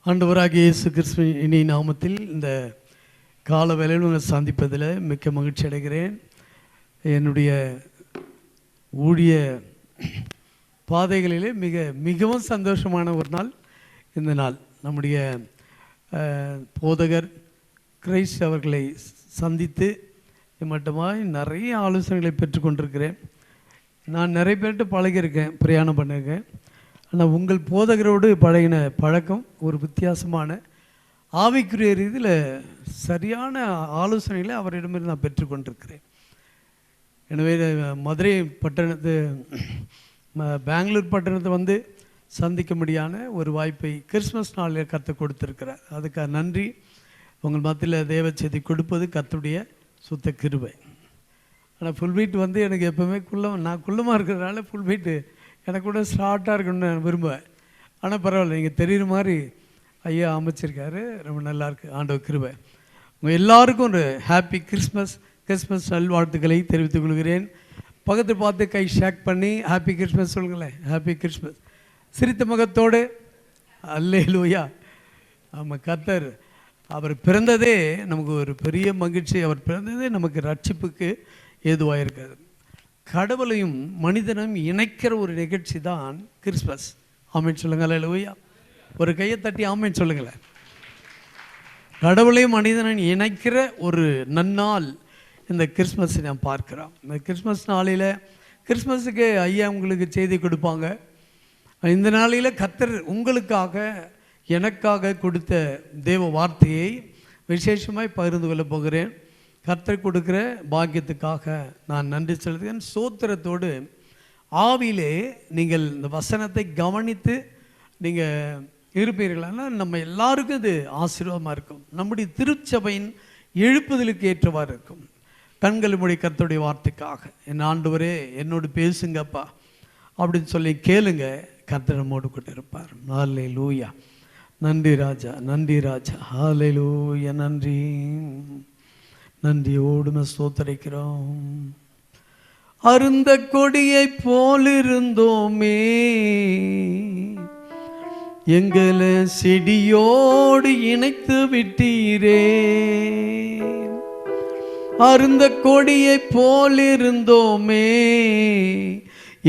ஆண்டவராகிய இயேசு கிறிஸ்துவின் இனிய நாமத்தில் இந்த கால வேளையில் உங்களை சந்திப்பதில் மிக்க மகிழ்ச்சி அடைகிறேன். என்னுடைய ஊழிய பாதைகளிலே மிகவும் சந்தோஷமான ஒரு நாள் இந்த நாள். நம்முடைய போதகர் கிரைஸ்ட் அவர்களை சந்தித்து மட்டுமாய் நிறைய ஆலோசனைகளை பெற்றுக்கொண்டிருக்கிறேன். நான் நிறைய பேர்கிட்ட பழகியிருக்கேன், பிரயாணம் பண்ணியிருக்கேன். ஆனால் உங்கள் போதகரோடு பழகின பழக்கம் ஒரு வித்தியாசமான ஆவிக்குரிய ரீதியில் சரியான ஆலோசனைகளை அவரிடமிருந்து நான் பெற்றுக்கொண்டிருக்கிறேன். எனவே மதுரை பட்டணத்து பெங்களூர் பட்டணத்தை வந்து சந்திக்க முடியாத ஒரு வாய்ப்பை கிறிஸ்மஸ் நாளில் கற்றுக் கொடுத்துருக்கிறார். அதுக்காக நன்றி. உங்கள் மத்தியில் தேவ செய்தி கொடுப்பது கர்த்தருடைய சுத்த கிருபை. ஆனால் ஃபுல் வீட் வந்து எனக்கு எப்போவுமே நான் குள்ளமாக இருக்கிறதுனால ஃபுல் வீட்டு எனக்கு கூட ஸ்டார்ட்டாக இருக்கணும்னு நான் விரும்புவேன். ஆனால் பரவாயில்ல, நீங்கள் தெரிகிற மாதிரி ஐயா அமைச்சிருக்காரு, ரொம்ப நல்லாயிருக்கு. ஆண்டவர் கிருபை. உங்கள் எல்லாருக்கும் ஒரு ஹாப்பி கிறிஸ்மஸ் நல்வாழ்த்துக்களை தெரிவித்துக் கொள்கிறேன். பக்கத்து பார்த்து கை ஷேக் பண்ணி ஹாப்பி கிறிஸ்மஸ் சொல்லுங்களேன். ஹாப்பி கிறிஸ்மஸ் சிரித்த முகத்தோடு. அல்லேலூயா. ஆமாம், கர்த்தர் அவர் பிறந்ததே நமக்கு ஒரு பெரிய மகிழ்ச்சி. அவர் பிறந்ததே நமக்கு ரட்சிப்புக்கு ஏதுவாக இருக்காது. கடவுளையும் மனிதனும் இணைக்கிற ஒரு நிகழ்ச்சி தான் கிறிஸ்மஸ். ஆமேன் சொல்லுங்கள். அல்லேலூயா. ஒரு கையை தட்டி ஆமேன் சொல்லுங்களேன். கடவுளையும் மனிதனும் இணைக்கிற ஒரு நன்னாள் இந்த கிறிஸ்மஸை நாம் பார்க்கிறோம். இந்த கிறிஸ்மஸ் நாளில் கிறிஸ்மஸுக்கு ஐயா உங்களுக்கு செய்தி கொடுப்பாங்க. இந்த நாளில் கர்த்தர் உங்களுக்காக எனக்காக கொடுத்த தேவ வார்த்தையை விசேஷமாய் பகிர்ந்து கொள்ளப் போகிறேன். கர்த்தர் கொடுக்குற பாக்கியத்துக்காக நான் நன்றி செலுத்துகிறேன். சோத்திரத்தோடு ஆவியிலே நீங்கள் இந்த வசனத்தை கவனித்து நீங்கள் இருப்பீர்களானா நம்ம எல்லாருக்கும் இது ஆசீர்வாதமாக இருக்கும். நம்முடைய திருச்சபையின் எழுப்புதலுக்கு ஏற்றவாறு இருக்கும். கண்கள் மூடி கர்த்தருடைய வார்த்தைக்காக என் ஆண்டவரே என்னோடு பேசுங்கப்பா அப்படின்னு சொல்லி கேளுங்க. கர்த்தர் நம்மோடு கூட இருப்பார். ஹல்லேலூயா. நன்றி ராஜா, நன்றி ராஜா. ஹல்லேலூயா. நன்றி, நன்றியோடு ஸ்தோத்திரிக்கிறோம். அருந்த கொடியை போலிருந்தோமே, எங்களை செடியோடு இணைத்து விட்டீரே. அருந்த கொடியை போலிருந்தோமே,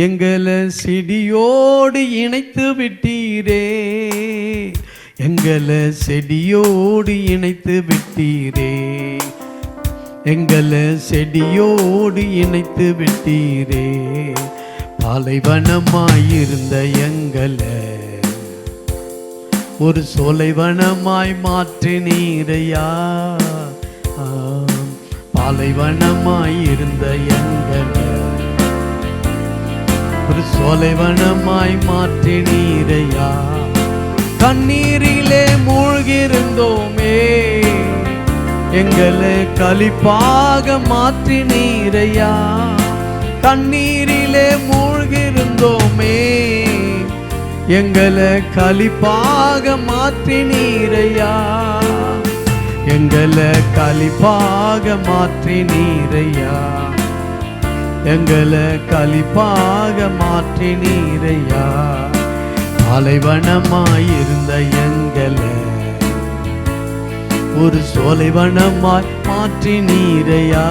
எங்களை செடியோடு இணைத்து விட்டீரே. எங்களை செடியோடு இணைத்து விட்டீரே. எங்களை செடியோடு இணைத்து விட்டீரே. பாலைவனமாயிருந்த எங்களை ஒரு சோலைவனமாய் மாற்றினீரையா. பாலைவனமாயிருந்த எங்களை ஒரு சோலைவனமாய் மாற்றினீரையா. கண்ணீரிலே மூழ்கியிருந்தோமே, எங்களை களிப்பாக மாற்றினீரையா. கண்ணீரிலே மூழ்கியிருந்தோமே, எங்களை களிப்பாக மாற்றினீரையா. எங்களை களிப்பாக மாற்றினீரையா. எங்களை களிப்பாக மாற்றினீரையா. பாலைவனமாயிருந்த எங்களை ஒரு சோலைவனமாய் மாற்றினீரையா.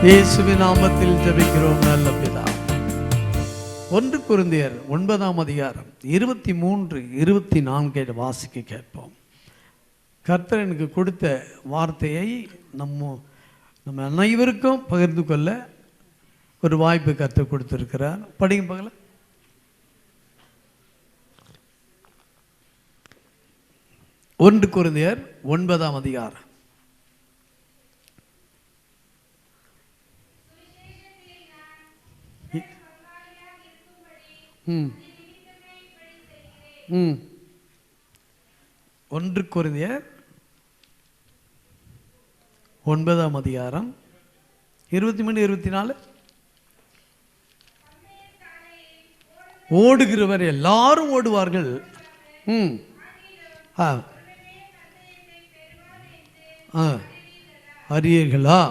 இயேசுவின் நாமத்தில் ஜெபிக்கிறோம் நல்ல பிதா. 1 கொரிந்தியர் 9ஆம் அதிகாரம் 23, 24 வாசிக்க கேட்போம். கர்த்தர் எனக்கு கொடுத்த வார்த்தையை நம்ம அனைவருக்கும் பகிர்ந்து கொள்ள ஒரு வாய்ப்பு கர்த்தர் கொடுத்திருக்கிறார். படிங்க பார்க்கலாம். 1 கொரிந்தியர் 9ஆம் அதிகாரம். ஒன்று கொரிந்தியர் 9ஆம் அதிகாரம் 23, 24. ஓடுகிறவர் எல்லாரும் ஓடுவார்கள். அறியீர்களா?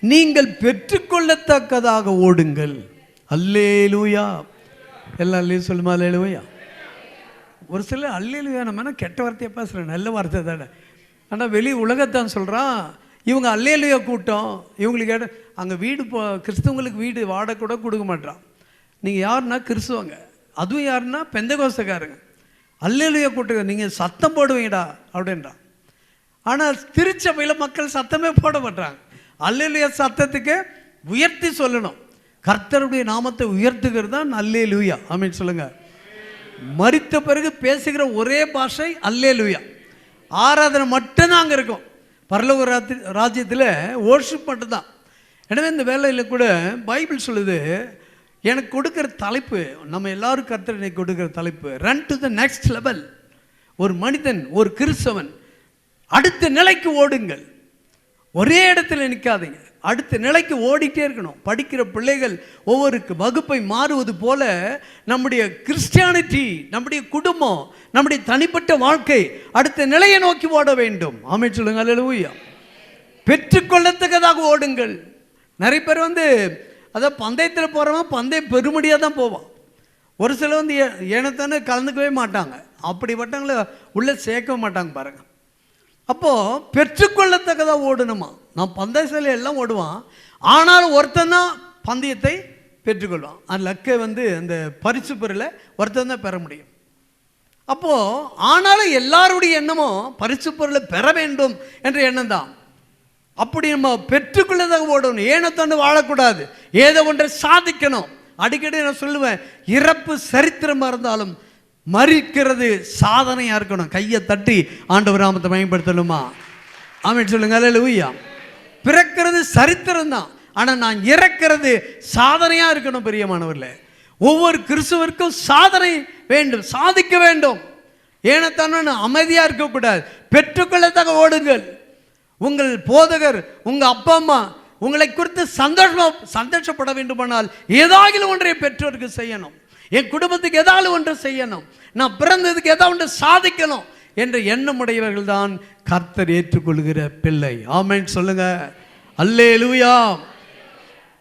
நீங்கள் பெற்றுக்கொள்ளத்தக்கதாக ஓடுங்கள். அல்லேலூயா. எல்லாம் சொல்லுமா? அல்லேலூயா. ஒரு சில அல்லேலூயா நம்ம கெட்ட வார்த்தையை பேசுகிறேன், நல்ல வார்த்தை தானே. ஆனால் வெளி உலகத்தான் சொல்கிறான் இவங்க அல்லேலூயா கூட்டம், இவங்களுக்கு அங்கே வீடு கிறிஸ்தவங்களுக்கு வீடு வாடகை கூட கொடுக்க மாட்டான். நீங்கள் யாருன்னா கிறிஸ்துவங்க, அதுவும் யாருன்னா பெந்தகோஸ்தக்காரங்க. அல்லேலூயா கூட்டம் நீங்கள் சத்தம் போடுவீங்கடா அப்படின்றான். ஆனால் திருச்சபையில் மக்கள் சத்தமே போட மாட்டாங்க. அல்லேலூயா சத்தத்துக்கு உயர்த்தி சொல்லணும். கர்த்தருடைய நாமத்தை உயர்த்துகிறது தான் அல்லேலூயா. ஆமென் சொல்லுங்கள். மரித்த பிறகு பேசுகிற ஒரே பாஷை அல்லேலூயா. ஆராதனை மட்டும்தான் அங்கே இருக்கும். பரலோக ராஜ்யத்தில் வொர்ஷிப் மட்டும்தான். எனவே இந்த வேலையில் கூட பைபிள் சொல்லுது, எனக்கு கொடுக்குற தலைப்பு, நம்ம எல்லாரும் கர்த்தர் எனக்கு கொடுக்குற தலைப்பு, run to the next level. ஒரு மனிதன், ஒரு கிறிஸ்தவன் அடுத்த நிலைக்கு ஓடுங்கள். ஒரே இடத்துல நிற்காதீங்க, அடுத்த நிலைக்கு ஓடிட்டே இருக்கணும். படிக்கிற பிள்ளைகள் ஒவ்வொரு வகுப்பை மாறுவது போல நம்முடைய கிறிஸ்டியானிட்டி, நம்முடைய குடும்பம், நம்முடைய தனிப்பட்ட வாழ்க்கை அடுத்த நிலையை நோக்கி ஓட வேண்டும். ஆமென் சொல்லுங்க. அல்லேலூயா. பெற்றுக்கொள்ளத்தக்கதாக ஓடுங்கள். நிறைய பேர் அதான் பந்தயத்தில் போகிறவன் பந்தயம் பெருமடியாக தான் போவான். ஒரு சிலர் ஏனத்தானே கலந்துக்கவே மாட்டாங்க. அப்படிப்பட்டவங்கள உள்ளே சேர்க்க மாட்டாங்க பாருங்க. அப்போது பெற்றுக்கொள்ளத்தக்கதாக ஓடணுமா? நான் பந்தயசாலை எல்லாம் ஓடுவான், ஆனாலும் ஒருத்தன் தான் பந்தயத்தை பெற்றுக்கொள்வான். அந்த லக்கை அந்த பரிசு பொருளை ஒருத்தன் தான் பெற முடியும். அப்போது ஆனாலும் எல்லாருடைய எண்ணமும் பரிசு பொருளை பெற வேண்டும் என்ற எண்ணம் தான். அப்படி நம்ம பெற்றுக்கொள்ளதாக ஓடணும். ஏனத்தாண்டு வாழக்கூடாது, ஏதோ ஒன்றை சாதிக்கணும். அடிக்கடி நான் சொல்லுவேன், இறப்பு சரித்திரமாக இருந்தாலும் மரிக்கிறது சாதனையாக இருக்கணும். கையை தட்டி ஆண்டவர் நாமத்தை பயன்படுத்தணுமா? ஆமென் சொல்லுங்க. அல்லேலூயா. பிறக்கிறது சரித்திரம் தான், ஆனால் நான் இறக்கிறது சாதனையாக இருக்கணும். பிரியமானவர்களே, ஒவ்வொரு கிறிஸ்துவருக்கும் சாதனை வேண்டும், சாதிக்க வேண்டும். ஏனத்தான அமைதியாக இருக்கக்கூடாது. பெற்றுக்கொள்ளதாக ஓடுங்கள். உங்கள் போதகர், உங்கள் அப்பா அம்மா உங்களை குறித்து சந்தோஷப்பட வேண்டுமானால் ஏதாவது ஒன்றை பெற்றோருக்கு செய்யணும். என் குடும்பத்துக்கு ஏதாவது ஒன்று செய்யணும், நான் பிறந்ததுக்கு ஏதாவது ஒன்று சாதிக்கணும் என்ற எண்ணம் உடையவர்கள் தான் கர்த்தர் ஏற்றுக்கொள்கிற பிள்ளை. ஆமென் சொல்லுங்க. அல்லேலூயா.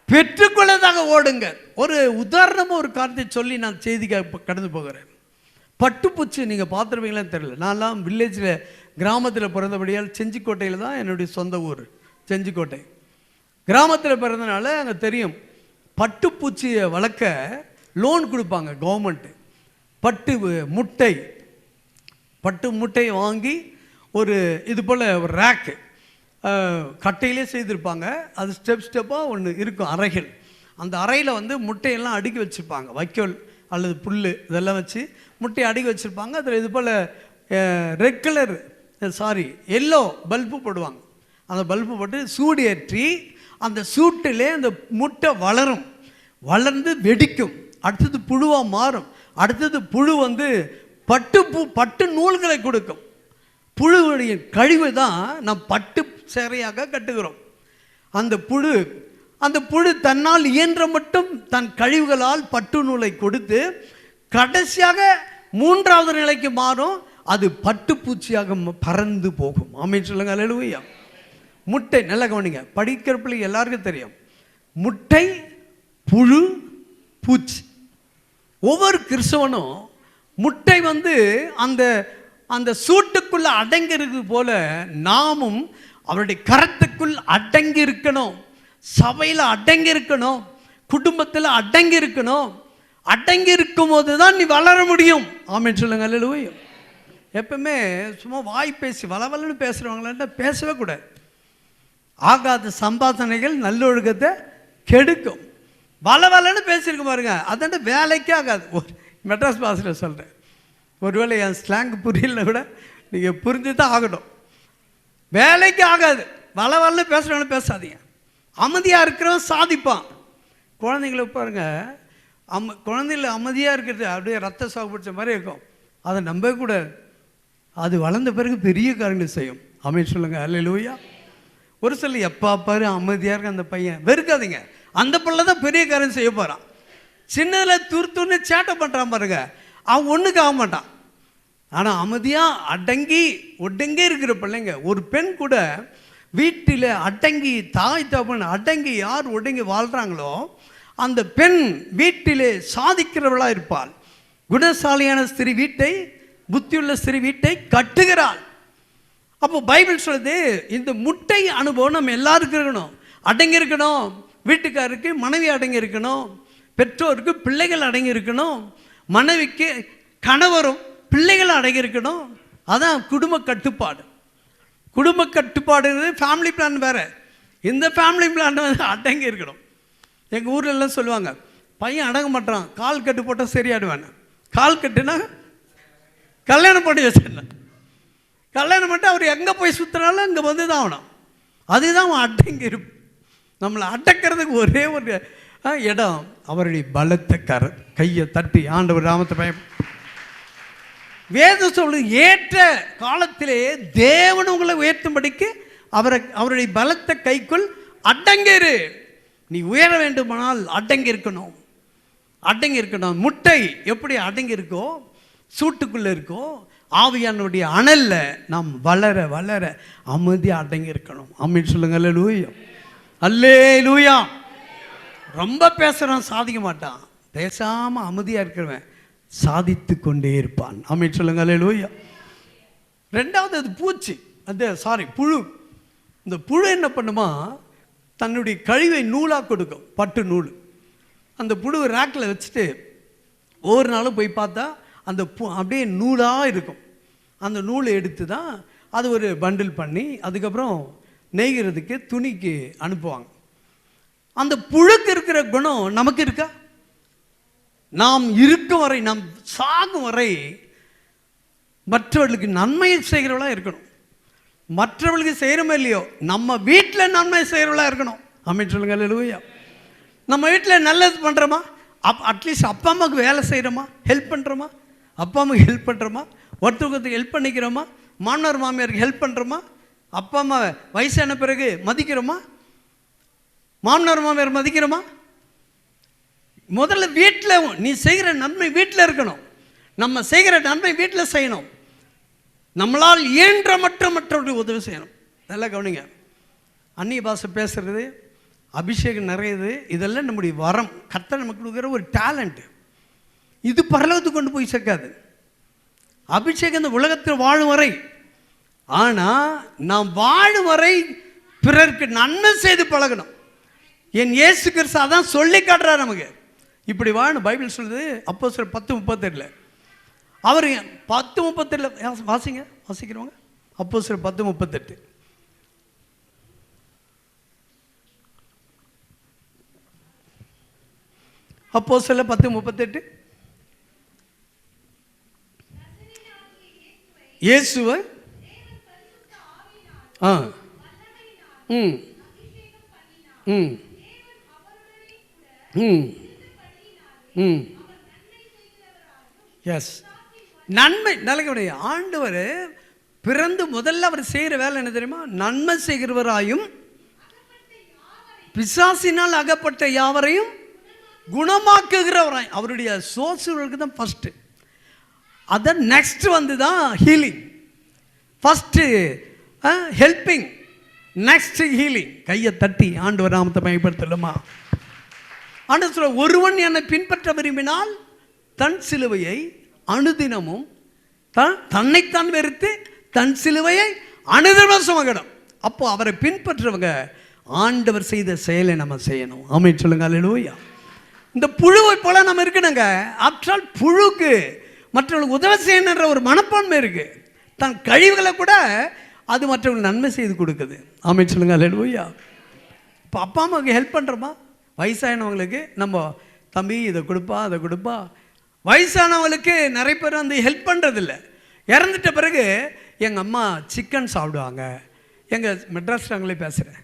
பெற்றுக்கொள்ளதாக ஓடுங்க. ஒரு உதாரணமாக ஒரு காரியத்தை சொல்லி நான் செய்திக்காக கடந்து போகிறேன். பட்டுப்பூச்சி நீங்கள் பார்த்துருப்பீங்களான்னு தெரியல. நான்லாம் வில்லேஜில், கிராமத்தில் பிறந்தபடியால் செஞ்சிக்கோட்டையில் தான் என்னுடைய சொந்த ஊர். செஞ்சிக்கோட்டை கிராமத்தில் பிறந்தனால அங்கே தெரியும். பட்டுப்பூச்சியை வளர்க்க லோன் கொடுப்பாங்க கவர்மெண்ட்டு. பட்டு முட்டையை வாங்கி ஒரு இது போல் ஒரு ரேக்கு கட்டையிலே செய்திருப்பாங்க. அது ஸ்டெப்பாக ஒன்று இருக்கும், அறைகள். அந்த அறையில் முட்டையெல்லாம் அடுக்கி வச்சுருப்பாங்க. வைக்கோல் அல்லது புல் இதெல்லாம் வச்சு முட்டையை அடுக்கி வச்சுருப்பாங்க. அதில் இது போல் ரெட் கலர் எல்லோ பல்பு போடுவாங்க. அந்த பல்பு போட்டு சூடு ஏற்றி அந்த சூட்டிலே அந்த முட்டை வளரும், வளர்ந்து வெடிக்கும். அடுத்தது புழுவாக மாறும். அடுத்தது புழு பட்டு நூல்களை கொடுக்கும். புழுவுடைய கழிவு தான் நாம் பட்டு சேரையாக கட்டுகிறோம். அந்த புழு தன்னால் இயன்ற மட்டும் தன் கழிவுகளால் பட்டு நூலை கொடுத்து கடைசியாக 3வது நிலைக்கு மாறும். அது பட்டுப்பூச்சியாக பறந்து போகும். ஆமென் சொல்லுங்க. அல்லேலூயா. முட்டை நல்லா கவனிங்க. படிக்கிற பிள்ளை எல்லாருக்கும் தெரியும். முட்டை, புழு, பூச்சி. ஒவ்வொரு கிறிஸ்தவனும் முட்டை அந்த சூட்டுக்குள்ள அடங்கி இருக்கு போல நாமும் அவருடைய கரத்துக்குள் அடங்கி இருக்கணும். சபையில் அடங்கி இருக்கணும், குடும்பத்தில் அடங்கி இருக்கணும். அடங்கி இருக்கும் போது தான் நீ வளர முடியும். ஆமென் சொல்லுங்க. அல்லேலூயா. எப்பவுமே சும்மா வாய் பேசி வளவலன்னு பேசுகிறவங்கள பேசவே கூடாது. ஆகாத சம்பாஷணைகள் நல்லொழுக்கத்தை கெடுக்கும். வளவலன்னு பேசியிருக்க பாருங்க, அதாண்ட வேலைக்கே ஆகாது. ஒரு மெட்ராஸ் பாஷையில் சொல்கிறேன், ஒருவேளை என் ஸ்லாங் புரியல கூட நீங்கள் புரிஞ்சு தான் ஆகணும். வேலைக்கு ஆகாது. வளவலன்னு பேசுகிறவங்களும் பேசாதீங்க. அமைதியாக இருக்கிறவன் சாதிப்பான். குழந்தைங்கள பாருங்க, குழந்தைங்கள அமைதியாக இருக்கிறது அப்படியே ரத்த சாகு பிடிச்ச மாதிரி இருக்கும். அதை நம்பவே கூடாது. அது வளர்ந்த பிறகு பெரிய காரியங்கள் செய்யும். ஆமென் சொல்லுங்க. அல்லேலூயா. ஒரு சில எப்பா பாரு அமைதியாக இருக்க அந்த பையன் வெறுக்காதீங்க. அந்த பிள்ளை தான் பெரிய காரியம் செய்ய போகிறான். சின்னதில் துருத்துன்னு சேட்டை பண்ணுறான் பாருங்க, அவன் ஒன்றுக்கு ஆக மாட்டான். ஆனால் அமைதியாக ஒடுங்கி இருக்கிற பிள்ளைங்க. ஒரு பெண் கூட வீட்டில் அடங்கி, தாய் தகப்பன் அடங்கி யார் ஒடுங்கி வாழ்கிறாங்களோ அந்த பெண் வீட்டிலே சாதிக்கிறவளாக இருப்பாள். குணசாலியான ஸ்திரீ வீட்டை புத்தியுள்ள ஸ்திரீ வீட்டை கட்டுகிறாள். அப்போ பைபிள் சொல்லுது, இந்த முட்டை அனுபவம் நம்ம எல்லாருக்கும் இருக்கணும். அடங்கி இருக்கணும். வீட்டுக்காருக்கு மனைவி அடங்கி இருக்கணும், பெற்றோருக்கு பிள்ளைகள் அடங்கி இருக்கணும், மனைவிக்கு கணவரும் பிள்ளைகள் அடங்கி இருக்கணும். அதான் குடும்ப கட்டுப்பாடு. குடும்ப கட்டுப்பாடு ஃபேமிலி பிளான் வேறு. இந்த ஃபேமிலி பிளான் அடங்கி இருக்கணும். எங்கள் ஊரில் எல்லாம் சொல்லுவாங்க, பையன் அடங்க மாட்டான், கால் கட்டு போட்டால் சரியாடுவானே. கால் கட்டுனா கல்யாணம் பண்ணி வச்சிடணும். கல்யாணம் பண்ணிட்டு அவர் எங்கே போய் சுற்றினாலும் அங்கே வந்து தான் ஆகணும். அதுதான் அவன் அடங்கி இருப்பு. நம்மளை அடக்கிறதுக்கு ஒரே ஒரு இடம் அவருடைய பலத்த கையை தட்டி ஆண்டவர் நாமத்தை பயம். வேதம் சொல்லுது, ஏற்ற காலத்திலே தேவன் உங்களை உயர்த்தும்படிக்கு அவருடைய பலத்த கைக்குள் அடங்கிரு. நீ உயர வேண்டுமானால் அடங்கி இருக்கணும். அடங்கி இருக்கணும். முட்டை எப்படி அடங்கி இருக்கோ, சூட்டுக்குள்ளே இருக்கோ, ஆவியானுடைய அனல்ல நாம் வளர வளர அமைதியாக அடங்கி இருக்கணும். ஆமென் சொல்லுங்க. அல்லேலூயா, அல்லேலூயா. ரொம்ப பேசுகிறான், சாதிக்க மாட்டான். பேசாமல் அமைதியாக இருக்கிறவன் சாதித்து கொண்டே இருப்பான். ஆமென் சொல்லுங்க. அல்லேலூயா. ரெண்டாவது, அது பூச்சி, புழு. இந்த புழு என்ன பண்ணுமா, தன்னுடைய கழிவை நூலாக கொடுக்கும், பட்டு நூல். அந்த புழுவை ரேக்கில் வச்சுட்டு ஒவ்வொரு நாளும் போய் பார்த்தா அந்த அப்படியே நூலாக இருக்கும். அந்த நூலை எடுத்து தான் அது ஒரு பண்டில் பண்ணி அதுக்கப்புறம் நெய்கிறதுக்கு துணிக்கு அனுப்புவாங்க. அந்த புழுக்கு இருக்கிற குணம் நமக்கு இருக்கா? நாம் இருக்கும் வரை, நாம் சாகும் வரை மற்றவர்களுக்கு நன்மையை செய்கிறவளாக இருக்கணும். மற்றவர்களுக்கு செய்கிறோமோ இல்லையோ, நம்ம வீட்டில் நன்மை செய்கிறவளாக இருக்கணும். ஆமென் சொல்லுங்க. அல்லேலூயா. நம்ம வீட்டில் நல்லது பண்ணுறோமா? அட்லீஸ்ட் அப்பா அம்மாவுக்கு வேலை செய்கிறோமா? ஹெல்ப் பண்ணுறோமா? அப்பா அம்மாவுக்கு ஹெல்ப் பண்ணுறோமா? ஒருத்தருக்கு ஹெல்ப் பண்ணிக்கிறோமா? மாமனார் மாமியாருக்கு ஹெல்ப் பண்ணுறோமா? அப்பா அம்மா வயசான பிறகு மதிக்கிறோமா? மாமனார் மாமியார் மதிக்கிறோமா? முதல்ல வீட்டில் நீ செய்கிற நன்மை வீட்டில் இருக்கணும். நம்ம செய்கிற நன்மை வீட்டில் செய்யணும். நம்மளால் இயன்ற மற்றவர்களுக்கு உதவி செய்யணும். நல்லா கவனிங்க. அந்நிய பாஷை பேசுறது, அபிஷேகம் நிறையது, இதெல்லாம் நம்முடைய வரம். கர்த்தர் நமக்கு கொடுக்குற ஒரு டேலண்ட். இது பரலோகத்துக்கு கொண்டு போய் சேர்க்காது. அபிஷேகம் இந்த உலகத்தில் வாழும் வரை. ஆனால் நாம் வாழும் வரை பிறருக்கு நன்மை செய்து பழகணும். என் இயேசு கிறிஸ்து அதான் சொல்லி காட்டுறார் நமக்கு. இப்படி வாழணும். பைபிள் சொல்லுது, அப்போஸ்தலர் 10:38. அவர் 10:38 வாசிக்கிறவங்க. அப்போஸ்தலர் 10:38. அப்போஸ்தலர் 10:38. இயேசுவை எஸ் நன்மை நல்ல ஆண்டவர் பிறந்து முதல்ல அவர் செய்கிற வேலை என்ன தெரியுமா? நன்மை செய்கிறவராயும் பிசாசினால் அகப்பட்ட யாவரையும் குணமாக்குகிறவராய். அவருடைய சோர்ஸுகளுக்கு தான் ஃபஸ்ட்டு. அதான் நெக்ஸ்ட் வந்து தான் healing. First helping, next healing. கையை தட்டி ஆண்டவர் நாமத்தை பயன்படுத்தலுமா? ஆண்டவர் சொல்ல, ஒருவன் என்னை பின்பற்ற விரும்பினால் தன் சிலுவையை அனுதினமும் தன்னைத்தான் வெறுத்து தன் சிலுவையை அனுதினமும் சுமக்கணும். அப்போ அவரை பின்பற்றுறவங்க ஆண்டவர் செய்த செயலை நம்ம செய்யணும். ஆமென் சொல்லுங்க. அல்லேலூயா. இந்த புழுவை போல நம்ம இருக்கணுங்க. ஆஃப்டர் புழுக்கு மற்றவர்களுக்கு உதவி செய்யணுன்ற ஒரு மனப்பான்மை இருக்கு. தன் கழிவுகளை கூட அது மற்றவங்களுக்கு நன்மை செய்து கொடுக்குது. ஆமென் சொல்லுங்க. அல்லேலூயா. இப்போ அப்பா அம்மாவுக்கு ஹெல்ப் பண்ணுறோமா? வயசானவங்களுக்கு நம்ம தம்பி இதை கொடுப்பா அதை கொடுப்பா. வயசானவங்களுக்கு நிறைய பேர் வந்து ஹெல்ப் பண்ணுறதில்ல. இறந்துட்ட பிறகு எங்கள் அம்மா சிக்கன் சாப்பிடுவாங்க. எங்கள் மெட்ராஸ் நாங்களே பேசுகிறேன்.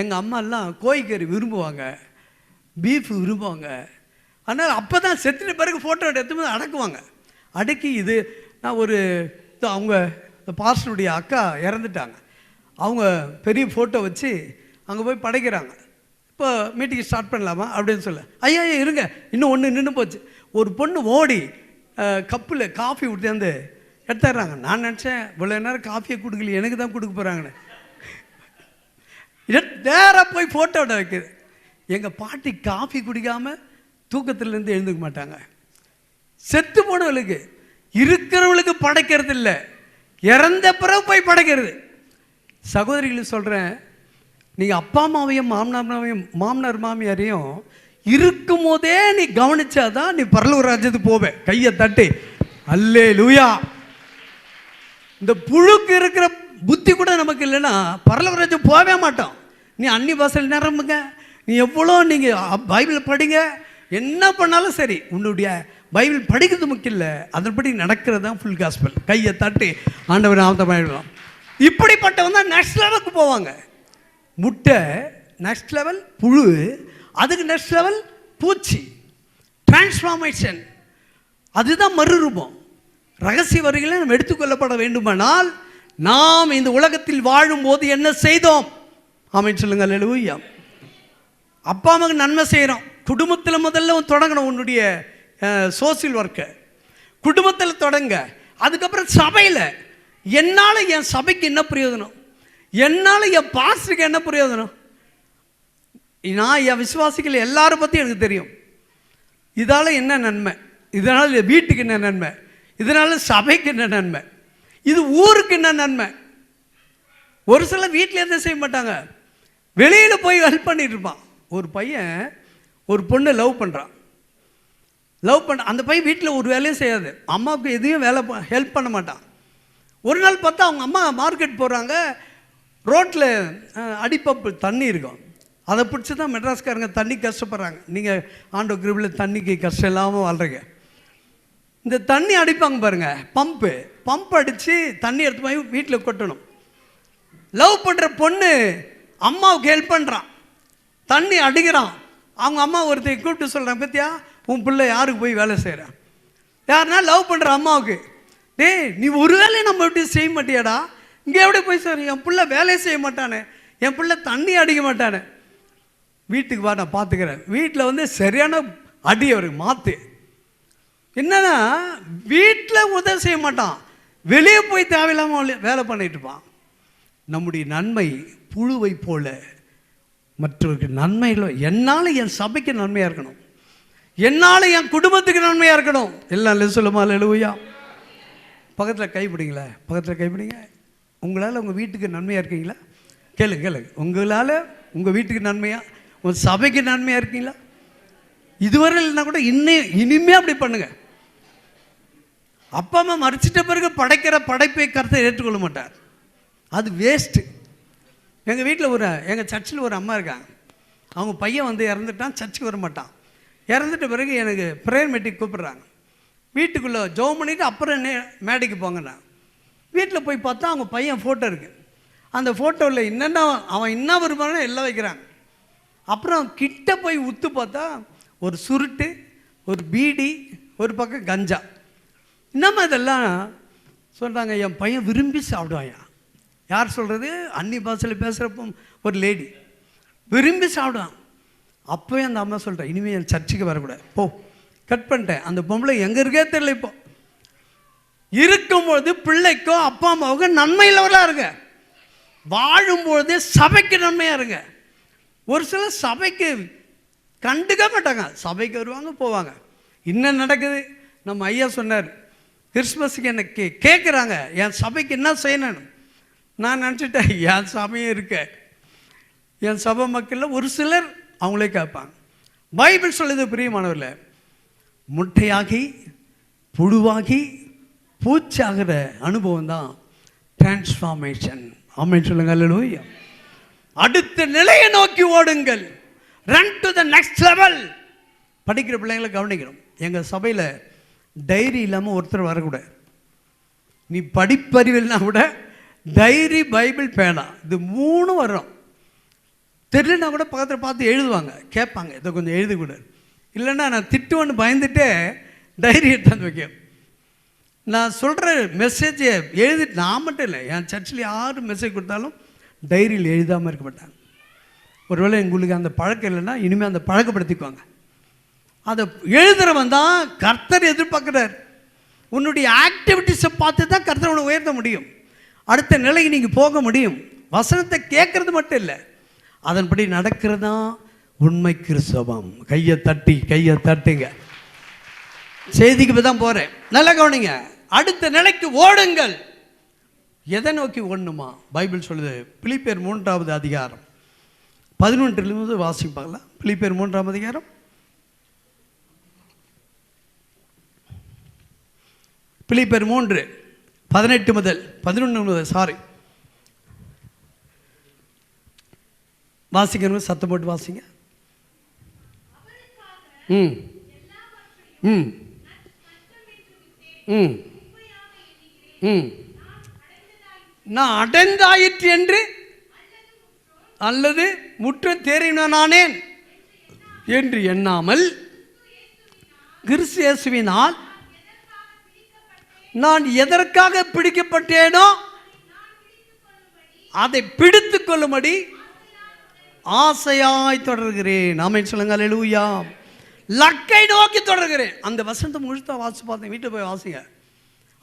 எங்கள் அம்மாலாம் கோழிக்கறி விரும்புவாங்க, பீஃப் விரும்புவாங்க. அதனால் அப்போ தான் செத்துட்ட பிறகு ஃபோட்டோ எடுத்து அடக்குவாங்க. அடக்கி இது நான் ஒரு அவங்க பாஸ்டருடைய அக்கா இறந்துட்டாங்க. அவங்க பெரிய ஃபோட்டோ வச்சு அங்கே போய் படைக்கிறாங்க. இப்போ மீட்டிங் ஸ்டார்ட் பண்ணலாமா அப்படின்னு சொல்ல, ஐயா இருங்க இன்னும் ஒன்று நின்று போச்சு. ஒரு பொண்ணு ஓடி கப்பில் காஃபி விட்டு எடுத்துடுறாங்க. நான் நினச்சேன் இவ்வளோ நேரம் காஃபியை கொடுக்கல, எனக்கு தான் கொடுக்க போகிறாங்கன்னு. நேராக போய் ஃபோட்டோட வைக்குது. எங்கள் பாட்டி காஃபி குடிக்காமல் தூக்கத்துலேருந்து எழுந்துக்க மாட்டாங்க. செத்து போனவளுக்கு. இருக்கிறவளுக்கு படைக்கிறது இல்லை, இறந்த பிறகு போய் படைக்கிறது. சகோதரிகளுக்கு சொல்கிறேன், நீங்கள் அப்பா அம்மாவையும் மாமனார் மாமியாரையும் இருக்கும் போதே நீ கவனிச்சாதான் நீ பரலோக ராஜ்யத்துக்கு போவே. கையை தட்டி அல்லேலூயா. இந்த புழுக்கு இருக்கிற புத்தி கூட நமக்கு இல்லைன்னா பரலோக ராஜ்யம் போகவே மாட்டோம். நீ அன்னி பாசல் நிரம்புங்க, நீ எவ்வளோ நீங்கள் பைபிள் படிங்க, என்ன பண்ணாலும் சரி, உன்னுடைய பைபிள் படிக்கிறது முக்கியம் இல்லை, அதன்படி நடக்கிறது தான் ஃபுல் காஸ்பல். கையை தட்டி ஆண்டவர் நாமத்தை. இப்படிப்பட்டவங்க தான் நெக்ஸ்ட் லெவலுக்கு போவாங்க. முட்டை நெக்ஸ்ட் லெவல், புழு அதுக்கு நெக்ஸ்ட் லெவல் பூச்சி, டிரான்ஸ்ஃபார்மேஷன், அதுதான் மறுரூபம். ரகசிய வரிகளை நாம் எடுத்துக்கொள்ளப்பட வேண்டுமானால் நாம் இந்த உலகத்தில் வாழும்போது என்ன செய்தோம்? ஆமென் சொல்லுங்க. அல்லேலூயா. அப்பா அம்மாவுக்கு நன்மை செய்கிறோம். குடும்பத்தில் முதல்ல தொடங்கணும் உன்னுடைய சோசியல் ஒர்க்கை. குடும்பத்தில் தொடங்க. அதுக்கப்புறம் சபையில் என்னால் என் சபைக்கு என்ன பிரயோஜனம், என்னால் என் பாஸ்டருக்கு என்ன பிரயோஜனம். நான் என் விசுவாசிகள் எல்லாரும் பற்றி எனக்கு தெரியும். இதால் என்ன நன்மை, இதனால் வீட்டுக்கு என்ன நன்மை, இதனால் சபைக்கு என்ன நன்மை, இது ஊருக்கு என்ன நன்மை. ஒரு சில வீட்டில் எதுவும் செய்ய மாட்டாங்க, வெளியில் போய் ஹெல்ப் பண்ணிட்டு இருப்பான். ஒரு பையன் ஒரு பொண்ணை லவ் பண்ணுறான். அந்த பையன் வீட்டில் ஒரு வேலையும் செய்யாது, அம்மாவுக்கு எதையும் ஹெல்ப் பண்ண மாட்டான். ஒரு நாள் பார்த்தா அவங்க அம்மா மார்க்கெட் போகிறாங்க, ரோட்டில் அடிப்பம்பு தண்ணி இருக்கும், அதை பிடிச்சி தான் மெட்ராஸ்காரங்க தண்ணி கஷ்டப்படுறாங்க. நீங்கள் ஆண்டோ கிரிபில் தண்ணிக்கு கஷ்டம் இல்லாமல் வாழ்கிறீங்க. இந்த தண்ணி அடிப்பாங்க பாருங்கள், பம்ப் அடித்து தண்ணி எடுத்து போய் வீட்டில் கொட்டணும். லவ் பண்ணுற பொண்ணு அம்மாவுக்கு ஹெல்ப் பண்ணுறான், தண்ணி அடிக்கிறான். அவங்க அம்மா ஒருத்தர் கூப்பிட்டு சொல்கிறாங்க, பத்தியா உன் பிள்ளை யாருக்கு போய் வேலை செய்கிறான், யாருன்னா லவ் பண்ணுற அம்மாவுக்கு. டேய், நீ ஒரு வேலையை நம்ம எப்படி செய்ய மாட்டியாடா, இங்கே எப்படி போய் சொல்ற, என் பிள்ளை வேலையை செய்ய மாட்டானே, என் பிள்ளை தண்ணி அடிக்க மாட்டானே, வீட்டுக்கு வா நான் பார்த்துக்கிறேன். வீட்டில் சரியான அடி அவருக்கு மாற்று. என்னன்னா வீட்டில் உதவி செய்ய மாட்டான், வெளியே போய் தேவையில்லாமல் வேலை பண்ணிட்டு இருப்பான். நம்முடைய நன்மை புழுவை போல மற்றவருக்கு நன்மை இல்லை. என்னால் என் சபைக்கு நன்மையாக இருக்கணும், என்னால் என் குடும்பத்துக்கு நன்மையாக இருக்கணும். எல்லாம் சொல்லுமா? அல்லேலூயா. பக்கத்தில் கைப்பிடிங்களா, பக்கத்தில் கைப்பிடிங்க. உங்களால் உங்கள் வீட்டுக்கு நன்மையாக இருக்கீங்களா? கேளுங்க. உங்களால் உங்கள் வீட்டுக்கு நன்மையாக, உங்கள் சபைக்கு நன்மையாக இருக்கீங்களா? இதுவரை இல்லைன்னா கூட இனிமே அப்படி பண்ணுங்க. அப்பா அம்மா மறைச்சிட்ட பிறகு படைக்கிற படைப்பை கருத்தை ஏற்றுக்கொள்ள மாட்டார், அது வேஸ்ட்டு. எங்கள் வீட்டில் எங்கள் சர்ச்சில் ஒரு அம்மா இருக்காங்க, அவங்க பையன் இறந்துட்டான், சர்ச்சுக்கு வர மாட்டான். இறந்துட்ட பிறகு எனக்கு ப்ரேயர் மீட்டிங் கூப்பிட்றாங்க. வீட்டுக்குள்ளே ஜெபம் பண்ணிவிட்டு அப்புறம் மேடைக்கு போங்கண்ணா. வீட்டில் போய் பார்த்தா அவங்க பையன் ஃபோட்டோ இருக்குது. அந்த ஃபோட்டோவில் என்னென்ன அவன் என்ன வருமானோ எல்லாம் வைக்கிறாங்க. அப்புறம் கிட்ட போய் உத்து பார்த்தா ஒரு சுருட்டு, ஒரு பீடி, ஒரு பக்கம் கஞ்சா. என்னம்மா இதெல்லாம் சொல்கிறாங்க? என் பையன் விரும்பி சாப்பிடுவாயா. யார் சொல்கிறது? அன்னி பாஷையில் பேசுகிறப்போ ஒரு லேடி விரும்பி சாப்பிடுவான். அப்போவே அந்த அம்மா சொல்கிறேன், இனிமேல் என் சர்ச்சுக்கு வரக்கூடாது, போ, கட் பண்ணிட்டேன். அந்த பொம்பளை எங்கே இருக்கே தெரியல. இப்போ இருக்கும்பொழுது பிள்ளைக்கும் அப்பா அம்மாவுக்கும் நன்மையிலவர்களாக இருங்க, வாழும்பொழுது சபைக்கு நன்மையாக இருங்க. ஒரு சிலர் சபைக்கு கண்டுக்க மாட்டாங்க, சபைக்கு வருவாங்க போவாங்க. இன்னும் நடக்குது. நம்ம ஐயா சொன்னார், கிறிஸ்மஸுக்கு என்ன கேட்குறாங்க, என் சபைக்கு என்ன செய்யணும். நான் நினச்சிட்டேன், என் சபையும் இருக்க, என் சபை மக்களில் ஒரு சிலர் அவங்களே கேட்பாங்க. பைபிள் சொல்லுது பிரியமானவர்களே, முட்டையாகி புழுவாகி பூச்சாகிற அனுபவம் தான் டிரான்ஸ்ஃபார்மேஷன். ஆமென் சொல்லுங்க. அல்லேலூயா. அடுத்த நிலையை நோக்கி ஓடுங்கள், run to the next level. படிக்கிற பிள்ளைங்களை கவனிக்கணும். எங்கள் சபையில் டைரி இல்லாமல் ஒருத்தர் வரக்கூடாது. நீ படிப்பறிவில்னா கூட டைரி, பைபிள், பேனா, இது 3 வரும். தெரியலனா கூட பக்கத்தில் பார்த்து எழுதுவாங்க, கேட்பாங்க, இதை கொஞ்சம் எழுதி கொடு. இல்லைன்னா நான் திட்டுவேன்னு பயந்துட்டே டைரி எடுத்தாந்து வைக்க. நான் சொல்கிற மெசேஜை எழுதிட்டு, நான் மட்டும் இல்லை, என் சர்ச்சில் யார் மெசேஜ் கொடுத்தாலும் டைரியில் எழுதாமல் இருக்க மாட்டாங்க. ஒருவேளை உங்களுக்கு அந்த பழக்கம் இல்லைன்னா இனிமேல் அந்த பழக்கப்படுத்திக்குவாங்க. அதை எழுதுகிறவன் தான் கர்த்தர் எதிர்பார்க்குறார். உன்னுடைய ஆக்டிவிட்டிஸை பார்த்து தான் கர்த்தர் உன்னை உயர்த்த முடியும், அடுத்த நிலைக்கு நீங்கள் போக முடியும். வசனத்தை கேட்கறது மட்டும் இல்லை, அதன்படி நடக்கிறது தான் உண்மை கிறிஸ்தவம். கையை தட்டுங்க. செய்திக்கு தான் போகிறேன். நல்லா கவனிங்க. அடுத்த நிலைக்கு ஓடுங்கள். எதை நோக்கி ஓடணுமா? பைபிள் சொல்லுது. பிலிப்பியர் 3வது அதிகாரம் 11 வாசிப்பாங்களா? பிலிப்பியர் 3ஆம் அதிகாரம், பிலிப்பியர் 3:18 முதல் 11 முதல் வாசிக்கணும். சத்தம் போட்டு வாசிங்க. ம் ம் ம் ம் நான் அடைந்தாயிற்று என்று அல்லது முற்ற தேறினானேன் என்று எண்ணாமல் கிறிஸ்து இயேசுவினால் நான் எதற்காக பிடிக்கப்பட்டேனோ அதை பிடித்து கொள்ளும்படி ஆசையாய் தொடர்கிறேன். ஆமென் சொல்லுங்க. அல்லேலூயா. லக்கை நோக்கி தொடர்கிறேன். அந்த வசனத்தை முழுத்தா வாசி பார்த்தேன். வீட்டில் போய் வாசிங்க.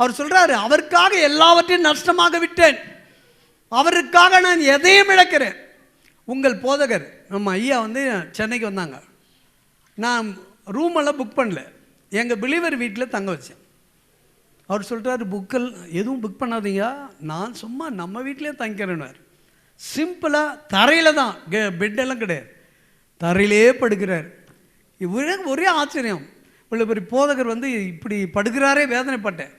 அவர் சொல்றாரு, அவருக்காக எல்லாவற்றையும் நஷ்டமாக விட்டேன், அவருக்காக நான் எதையும் இழக்கிறேன். உங்கள் போதகர் நம்ம ஐயா சென்னைக்கு வந்தாங்க. நான் ரூமெல்லாம் புக் பண்ணல, எங்கள் பிலீவர் வீட்டில் தங்க வச்சேன். அவர் சொல்கிறாரு, புக்கல் எதுவும் புக் பண்ணாதீங்க, நான் சும்மா நம்ம வீட்டிலே தங்கிக்கிறேன்னார். சிம்பிளாக தரையில் தான், பெட்டெல்லாம் கிடையாது, தரையிலே படுக்கிறார். ஒரே ஆச்சரியம், இவ்வளோ பெரிய போதகர் இப்படி படுக்கிறாரே வேதனைப்பட்டேன்.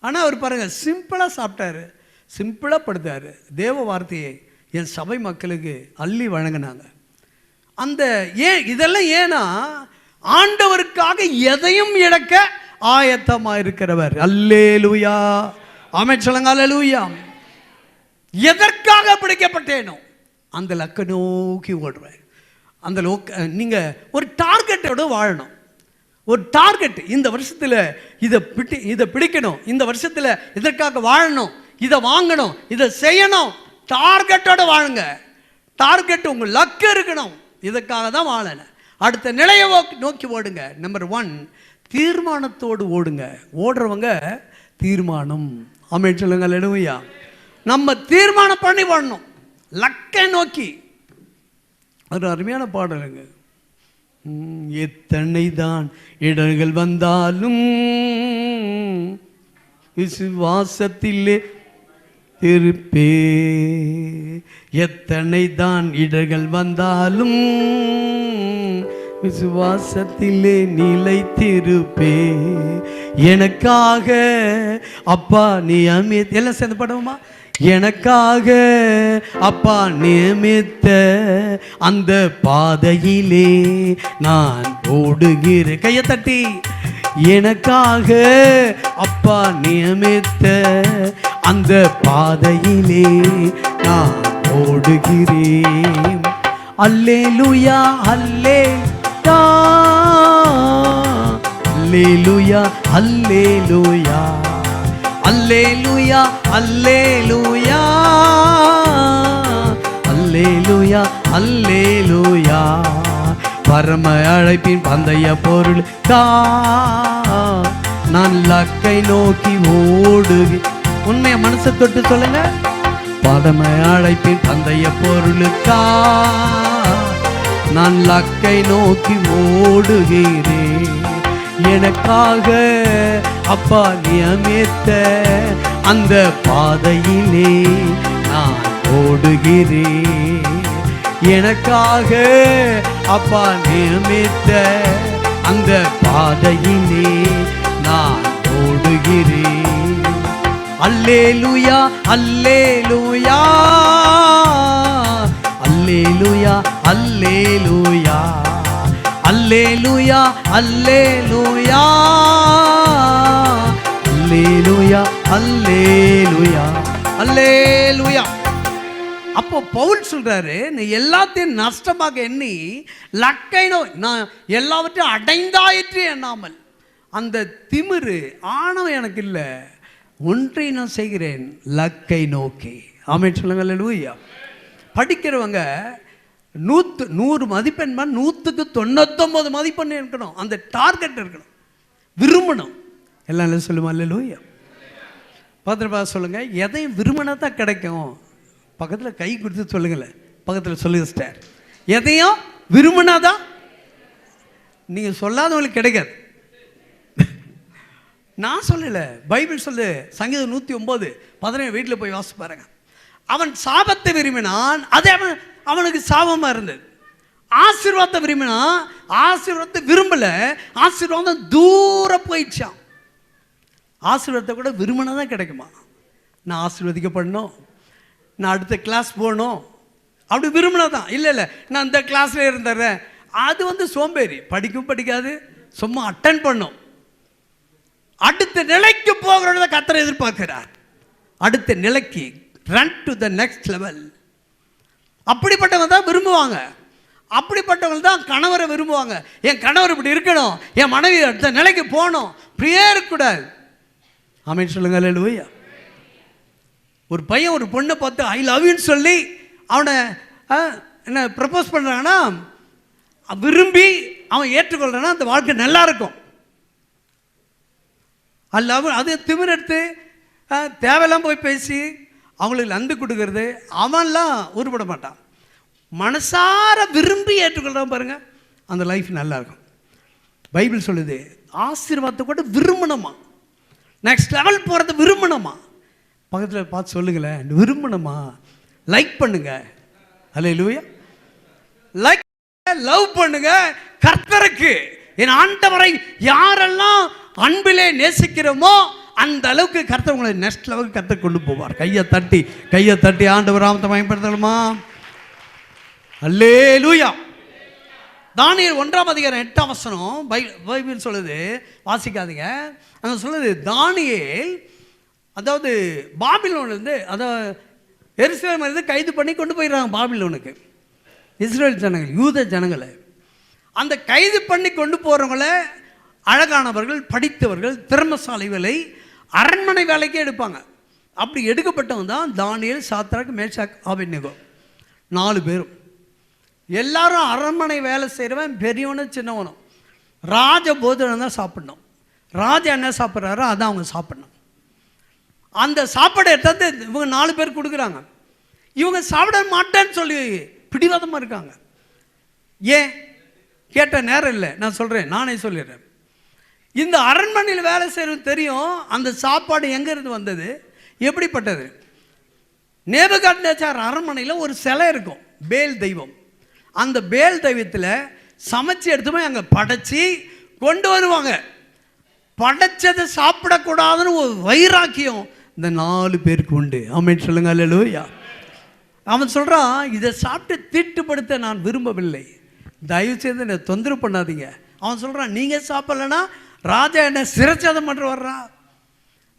ஆனால் அவர் பாருங்கள், சிம்பிளாக சாப்பிட்டாரு, சிம்பிளாக படுத்தார். தேவ வார்த்தையை என் சபை மக்களுக்கு அள்ளி வழங்கினாங்க. அந்த இதெல்லாம் ஏன்னா ஆண்டவருக்காக எதையும் இழக்க ஆயத்தமாக இருக்கிறவர். அல்லேலூயா. ஆமென் சொல்லுங்க. அல்லேலூயா. எதற்காக பிடிக்கப்பட்டேனோ அந்த லக்க நோக்கி ஓடுவேன். அந்த நீங்கள் ஒரு டார்கெட்டோடு வாழணும். ஒரு டார்கெட், இந்த வருஷத்தில் இதை பிடிக்கணும், இந்த வருஷத்தில் இதற்காக வாழணும், இதை வாங்கணும், இதை செய்யணும். டார்கெட்டோடு வாழுங்க. டார்கெட் உங்கள் லக்கு இருக்கணும். இதற்காக தான் வாழணும். அடுத்த நிலையை நோக்கி ஓடுங்க. நம்பர் 1, தீர்மானத்தோடு ஓடுங்க. ஓடுறவங்க தீர்மானம். ஆமென் சொல்லுங்க. அல்லேலூயா. நம்ம தீர்மானம் பண்ணி ஓடணும் லக்கை நோக்கி. அது அருமையான பாடலுங்க. எத்தனை தான் இடர்கள் வந்தாலும் விசுவாசத்திலே இருப்பே. எத்தனை தான் இடர்கள் வந்தாலும் விசுவாசத்திலே நிலைத்திருப்பே. எனக்காக அப்பா நியமித்த, எல்லாம் சேர்ந்து படமா, எனக்காக அப்பா நியமித்த அந்த பாதையிலே நான் ஓடுகிறேன். கையை தட்டி, எனக்காக அப்பா நியமித்த அந்த பாதையிலே நான் ஓடுகிறேன். அல்லேலூயா, அல்லேலூயா, அல்லேலூயா, அல்லேலூயா, அல்லேலூயா, அல்லேலூயா, அல்லேலூயா, அல்லேலூயா. பரம அழைப்பின் பந்தய பொருள் நான் லக்கை நோக்கி ஓடுகி. உண்மையை மனசை தொட்டு சொல்லுங்க. பரம அழைப்பின் பந்தய பொருளுக்கா நான் லக்கை நோக்கி ஓடுகிறேன். எனக்காக அப்பா நியமித்த அந்த பாதையிலே நான் ஓடுகிறேன். எனக்காக அப்பா நியமித்த அந்த பாதையிலே நான் ஓடுகிறேன். அல்லேலூயா, அல்லேலூயா, அல்லேலூயா, அல்லேலூயா, அல்லேலூயா, அல்லேலூயா, அல்லேலூயா, அல்லேலூயா, அல்லேலூயா. அப்போ பவுல் சொல்றாரு, நீ எல்லாத்தையும் நஷ்டமாக எண்ணி லக்கை நான் எல்லாவற்றையும் அடைந்தாயிற்று எண்ணாமல். அந்த திமிரு ஆணவம் எனக்கு இல்லை, ஒன்றை நான் செய்கிறேன் லக்கை நோக்கி. ஆமென் சொல்லுங்க. அல்லேலூயா. படிக்கிறவங்க 100 மதிப்பெண் 100க்கு 99 மதிப்பெண் இருக்கணும். அந்த டார்கெட் இருக்கணும், விரும்பணும். எல்லாம் சொல்லுமா? அல்லேலூயா. பார்த்து சொல்லுங்க. எதையும் விரும்பினா தான் கிடைக்கும். பக்கத்தில் கை கொடுத்து சொல்லுங்களேன். பக்கத்தில் சொல்லுங்க சிஸ்டர். எதையும் விரும்பினாதான், நீங்கள் சொல்லாதவங்களுக்கு கிடைக்காது. நான் சொல்லல, பைபிள் சொல்லு. சங்கீதம் 109:17 வீட்டில் போய் வாசிச்சு பாருங்க. அவன் சாபத்தை விரும்பினான், அது அவனுக்கு சாபமா இருந்தது. ஆசீர்வாதத்தை விரும்பினா, ஆசீர்வாதத்தை விரும்பல, ஆசீர்வாதம் தூரம் போயிடுச்சான். ஆசீர்வாதத்தை கூட விரும்பினா தான் கிடைக்குமா? நான் ஆசீர்வதிக்கப்படணும், நான் அடுத்த கிளாஸ் போகணும், அப்படி விரும்பினா தான். இல்லை இல்லை, நான் இந்த கிளாஸ்ல இருந்துடுறேன், அது சோம்பேறி. படிக்கும் படிக்காது, சும்மா அட்டன் பண்ணும். அடுத்த நிலைக்கு போகிறத கர்த்தர் எதிர்பார்க்கிறார். அடுத்த நிலைக்கு, run to the next level. அப்படிப்பட்டவங்க தான் விரும்புவாங்க. அப்படிப்பட்டவங்க தான் கணவரை விரும்புவாங்க. என் கணவர் இப்படி இருக்கணும், என் மனைவி அடுத்த நிலைக்கு போகணும், இப்படியே இருக்கக்கூடாது. ஆமென் சொல்லுங்க. அல்லேலூயா. ஒரு பையன் ஒரு பொண்ணை பார்த்து ஐ லவ் யூன்னு சொல்லி அவனை என்ன ப்ரப்போஸ் பண்ணுறாங்கன்னா, விரும்பி அவன் ஏற்றுக்கொள்றான்னா அந்த வாழ்க்கை நல்லா இருக்கும். அல்ல அது திமிரெடுத்து தேவையெல்லாம் போய் பேசி அவங்களுக்கு நந்து கொடுக்கறது, அவன்லாம் உருப்பட மாட்டான். மனசார விரும்பி ஏற்றுக்கொள்றான் பாருங்க, அந்த லைஃப் நல்லா இருக்கும். பைபிள் சொல்லுது, ஆசீர்வாதத்தை கூட விரும்பணுமா, நெக்ஸ்ட் லெவல் போகிறத விரும்பணுமா. பக்கத்தில் பார்த்து சொல்லுங்களேன், விரும்பணுமா, லைக் பண்ணுங்க. அல்லேலூயா. லைக், லவ் பண்ணுங்க கர்த்தருக்கு. என் ஆண்டவரை யாரெல்லாம் அன்பிலே நேசிக்கிறோமோ அந்த அளவுக்கு கர்த்தர் உங்களை நெக்ஸ்ட் லெவலுக்கு கர்த்தர் கொண்டு போவார். கையை தட்டி ஆண்டவர் நாமத்தை பயன்படுத்தணுமா? அல்லேலூயா. தானியேல் 1:8 பைபிள் சொல்லுது, வாசிக்காதீங்க. அங்கே சொல்லுது, தானியேல் அதாவது பாபிலோன்லேருந்து, அதாவது எருசலேமிலிருந்து கைது பண்ணி கொண்டு போயிடுறாங்க பாபிலோனுக்கு இஸ்ரேல் ஜனங்கள், யூத ஜனங்களை. அந்த கைது பண்ணி கொண்டு போகிறவங்கள அழகானவர்கள், படித்தவர்கள், திறமசாலிகளை அரண்மனை வேலைக்கே எடுப்பாங்க. அப்படி எடுக்கப்பட்டவங்க தான் தானியேல், சாத்ராக், மேஷாக், ஆபேத்நேகோ 4 பேரும். எல்லாரும் அரண்மனை வேலை செய்கிறவன் பெரியவனும் சின்னவனும். ராஜ போதனை தான் சாப்பிடணும். ராஜா என்ன சாப்பிட்றாரோ அதான் அவங்க சாப்பிடணும். அந்த சாப்பாடை எடுத்து இவங்க 4 பேர் கொடுக்குறாங்க. இவங்க சாப்பிட மாட்டேன்னு சொல்லி பிடிவாதமாக இருக்காங்க. ஏன் கேட்ட நேரம் இல்லை, நான் சொல்கிறேன், நானே சொல்லிடுறேன். இந்த அரண்மனையில் வேலை செய்கிறது தெரியும் அந்த சாப்பாடு எங்கேருந்து வந்தது, எப்படிப்பட்டது. நேபுகாத்நேச்சார் அரண்மனையில் ஒரு சிலை இருக்கும், பேல் தெய்வம். அந்த பேல் தெய்வத்தில் சமைச்சு எடுத்து போய் அங்கே படைச்சி கொண்டு வருவாங்க. படைச்சதை சாப்பிடக்கூடாதுன்னு ஒரு வைராக்கியம் இந்த 4 பேருக்கு உண்டு. ஆமென் சொல்லுங்க. அல்லேலூயா. அவன் சொல்கிறான், இதை சாப்பிட்டு தீட்டுப்படுத்த நான் விரும்பவில்லை, தயவு செய்து என்னை தொந்தரவு பண்ணாதீங்க. அவன் சொல்கிறான், நீங்கள் சாப்பிட்லன்னா ராஜா என்ன சிறைச்சேதம் பண்ணுற வர்றா.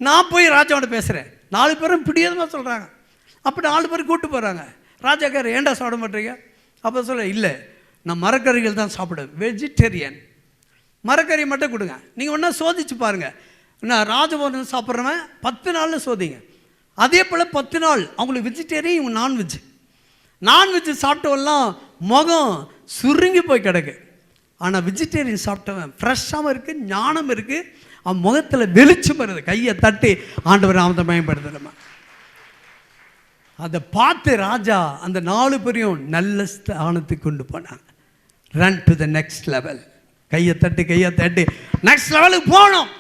நான் போய் ராஜாவோட பேசுகிறேன். 4 பேரும் பிடிவாதமாக சொல்கிறாங்க. அப்போ 4 பேர் கூப்பிட்டு போகிறாங்க. ராஜாக்கார், ஏன்டா சாப்பிட மாட்டீங்க? அப்போ சொல்ல, இல்லை நான் மரக்கறிகள் தான் சாப்பிடுவேன், வெஜிடேரியன், மரக்கறி மட்டும் கொடுங்க. நீங்கள் ஒன்றா சோதிச்சு பாருங்கள். நான் ராஜபவன் சாப்பிட்றவன் 10 நாள்னு சோதிங்க. அதே போல் 10 நாள் அவங்களுக்கு வெஜிடேரியன், இவங்க நான்வெஜ் சாப்பிட்டவெல்லாம் முகம் சுருங்கி போய் கிடக்கு. ஆனால் வெஜிடேரியன் சாப்பிட்டவன் ஃப்ரெஷ்ஷாகவும் இருக்குது, ஞானம் இருக்குது, அவன் முகத்தில் வெளிச்சம் வருது. கையை தட்டி ஆண்டவர் நாமத்தை பயன்படுத்தலாமா. அதை பார்த்து ராஜா அந்த 4 பேரையும் நல்ல ஸ்தானத்துக்கு கொண்டு போனாங்க. Run to the next level. கையை தட்டி நெக்ஸ்ட் லெவலுக்கு போகணும்.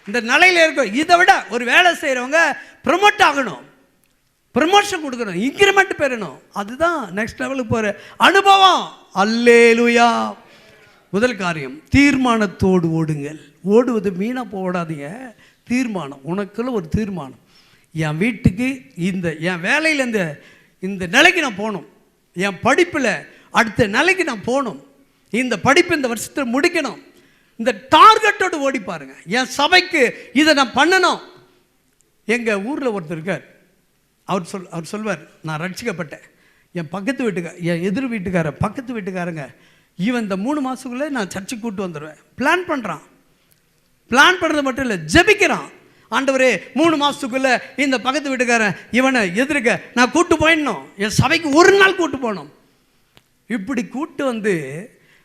இந்த நிலையில் இருக்கும். இதை விட ஒரு வேலை செய்கிறவங்க ப்ரொமோட் ஆகணும், ப்ரமோஷன் கொடுக்கணும், இன்க்ரிமெண்ட் பெறணும். அதுதான் நெக்ஸ்ட் லெவலுக்கு போகிற அனுபவம். அல்லேலூயா. முதல் காரியம், தீர்மானத்தோடு ஓடுங்கள். ஓடுவது மீனாக ஓடாதீங்க. தீர்மானம், உனக்குள்ள ஒரு தீர்மானம். என் வீட்டுக்கு என் வேலையில் இந்த நிலைக்கு நான் போகணும், என் படிப்பில் அடுத்த நிலைக்கு நான் போகணும், இந்த படிப்பு இந்த வருஷத்தில் முடிக்கணும். இந்த டார்கெட்டோடு ஓடி பாருங்க. என் சபைக்கு இதை நான் பண்ணணும். எங்கள் ஊரில் ஒருத்தர் இருக்கார், அவர் சொல்வார், நான் ரட்சிக்கப்பட்டேன். என் பக்கத்து வீட்டுக்கார, என் எதிர் வீட்டுக்கார, பக்கத்து வீட்டுக்காரங்க, இவன் இந்த 3 மாதத்துக்குள்ளே நான் சர்ச்சுக்கு கூப்பிட்டு வந்துடுவேன். பிளான் பண்ணுறான். பிளான் பண்ணுறது மட்டும் இல்லை, ஜெபிக்கிறான். ஆண்டவரே 3 மாதத்துக்குள்ளே இந்த பக்கத்து வீட்டுக்காரன் இவனை எதிர்க்க நான் கூப்பிட்டு போயிடணும், என் சபைக்கு ஒரு நாள் கூப்பிட்டு போகணும். இப்படி கூப்பிட்டு வந்து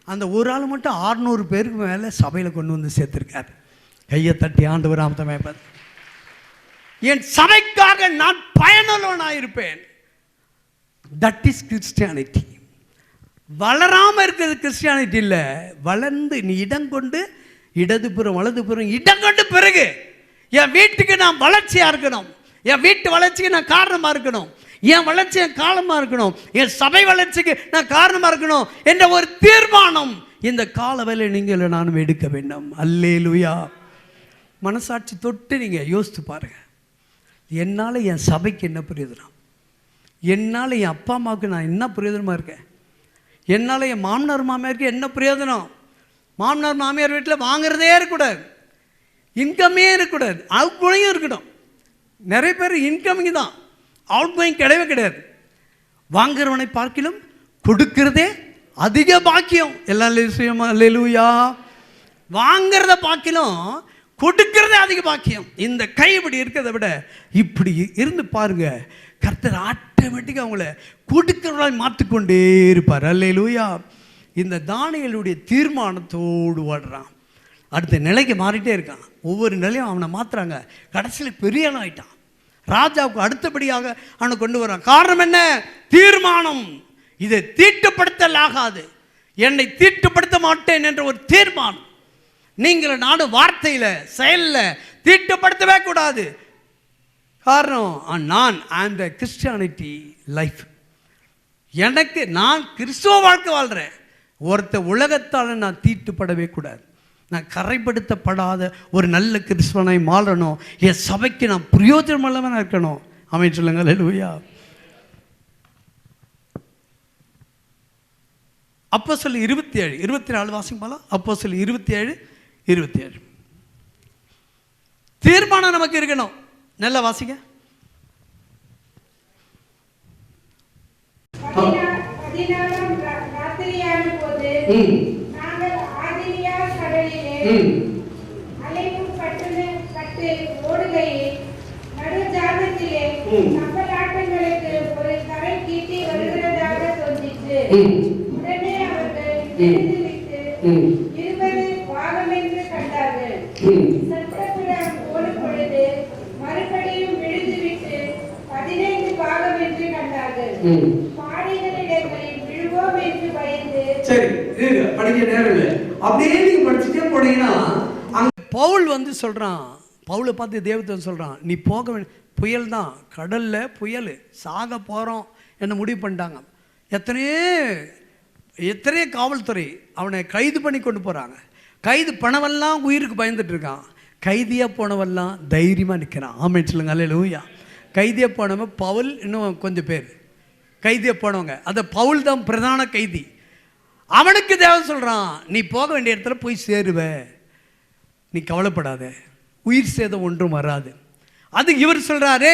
அந்த ஒரு ஆள் மட்டும் 600 பேருக்கு மேலே சபையில் கொண்டு வந்து சேர்த்துருக்கார். கையை தட்டி ஆண்டவர் நாமத்தை மேய்ப்பது. என் சபைக்காக நான் பயனுள்ளவனாக இருப்பேன். That is Christianity. வளராமல் இருக்கிறது கிறிஸ்டியானிட்டி இல்லை, வளர்ந்து நீ இடம் கொண்டு இடதுபுறம் வலதுபுறம் இடம் கண்டு பிறகு என் வீட்டுக்கு நான் வளர்ச்சியாக இருக்கணும், என் வீட்டு வளர்ச்சிக்கு நான் காரணமாக இருக்கணும், என் வளர்ச்சி என் காலமாக இருக்கணும், என் சபை வளர்ச்சிக்கு நான் காரணமாக இருக்கணும் என்ற ஒரு தீர்மானம் இந்த கால வேலை நீங்கள் நானும் எடுக்க வேண்டும். அல்லேலூயா. மனசாட்சி தொட்டு நீங்கள் யோசித்து பாருங்கள். என்னால் என் சபைக்கு என்ன பிரயோஜனம், என்னால் என் அப்பா அம்மாவுக்கு நான் என்ன பிரயோஜனமாக இருக்கேன், என்னால் என் மாமனார் மாமியாருக்கு என்ன பிரயோஜனம். மாமனார் மாமியார் வீட்டில் வாங்குறதே இருக்கக்கூடாது, இன்கம்மே இருக்கக்கூடாது, அவுட் கோயிங்கும் இருக்கணும். நிறைய பேர் இன்கமிங் தான், அவுட் கோயிங் கிடையவே கிடையாது. வாங்குறவனை பார்க்கிலும் கொடுக்கிறதே அதிக பாக்கியம். எல்லாம் விஷயமா அல்லேலூயா. வாங்கிறத பார்க்கிலும் கொடுக்கிறதே அதிக பாக்கியம். இந்த கை இப்படி இருக்கிறத விட இப்படி இருந்து பாருங்க, கர்த்தர் ஆட்டோமேட்டிக்காக அவங்கள கொடுக்கிறவர்களாய் மாற்றிக்கொண்டே இருப்பார். அல்லேலூயா. இந்த தானியேலுடைய தீர்மானத்தோடு ஓடுறான், அடுத்த நிலைக்கு மாறிட்டே இருக்கான். ஒவ்வொரு நிலையும் அவனை மாற்றுறாங்க. கடைசியில் பெரிய ஆள் ஆயிட்டான். ராஜாவுக்கு அடுத்தபடியாக அவனை கொண்டு வரான். காரணம் என்ன? தீர்மானம். இதை தீட்டுப்படுத்தல் ஆகாது, என்னை தீட்டுப்படுத்த மாட்டேன் என்ற ஒரு தீர்மானம். நீங்கள் நானும் வார்த்தையில் செயலில் தீட்டுப்படுத்தவே கூடாது. காரணம், நான் அந்த கிறிஸ்டியானிட்டி லைஃப், எனக்கு நான் கிறிஸ்துவ வாழ்க்கை வாழ்கிறேன். ஒருத்த உலகத்தால் நான் தீட்டுப்படவே கூடாது. நான் கரைப்படுத்தப்படாத ஒரு நல்ல கிறிஸ்துவனை மாறணும். என் சபைக்கு நான் பிரயோஜனம் உள்ளவனாக இருக்கணும். ஆமென் சொல்லுங்கள். அல்லேலூயா. அப்போஸ்தலர் 27 24 வாசிப்பாங்களா? அப்போஸ்தலர் 27 27. தீர்மானம் நமக்கு இருக்கணும். நல்லா வாசிங்க. பவுல் வந்து சொல்றான், பவுலை பார்த்து தேவதூதன் சொல்றான், நீ போக வேண்டிய புயல் தான், கடல்ல புயல், சாக போறோம் என்ன முடிவு பண்ணிட்டாங்க. எத்தனையோ காவல்துறை அவனை கைது பண்ணி கொண்டு போறாங்க. கைது பண்ணவெல்லாம் உயிருக்கு பயந்துட்டு இருக்கான். கைதியா போனவெல்லாம் தைரியமா நிற்கிறான். ஆமென் சொல்லுங்க. அல்லேலூயா. கைதியா போனவன் பவுல், இன்னும் கொஞ்சம் பேர் கைதியா போனவங்க. அந்த பவுல் தான் பிரதான கைதி. அவனுக்கு தேவன் சொல்றான், நீ போக வேண்டிய இடத்துல போய் சேருவ, நீ கவலைப்படாத, உயிர் சேதம் ஒன்றும் வராது. அது இவர் சொல்றாரு,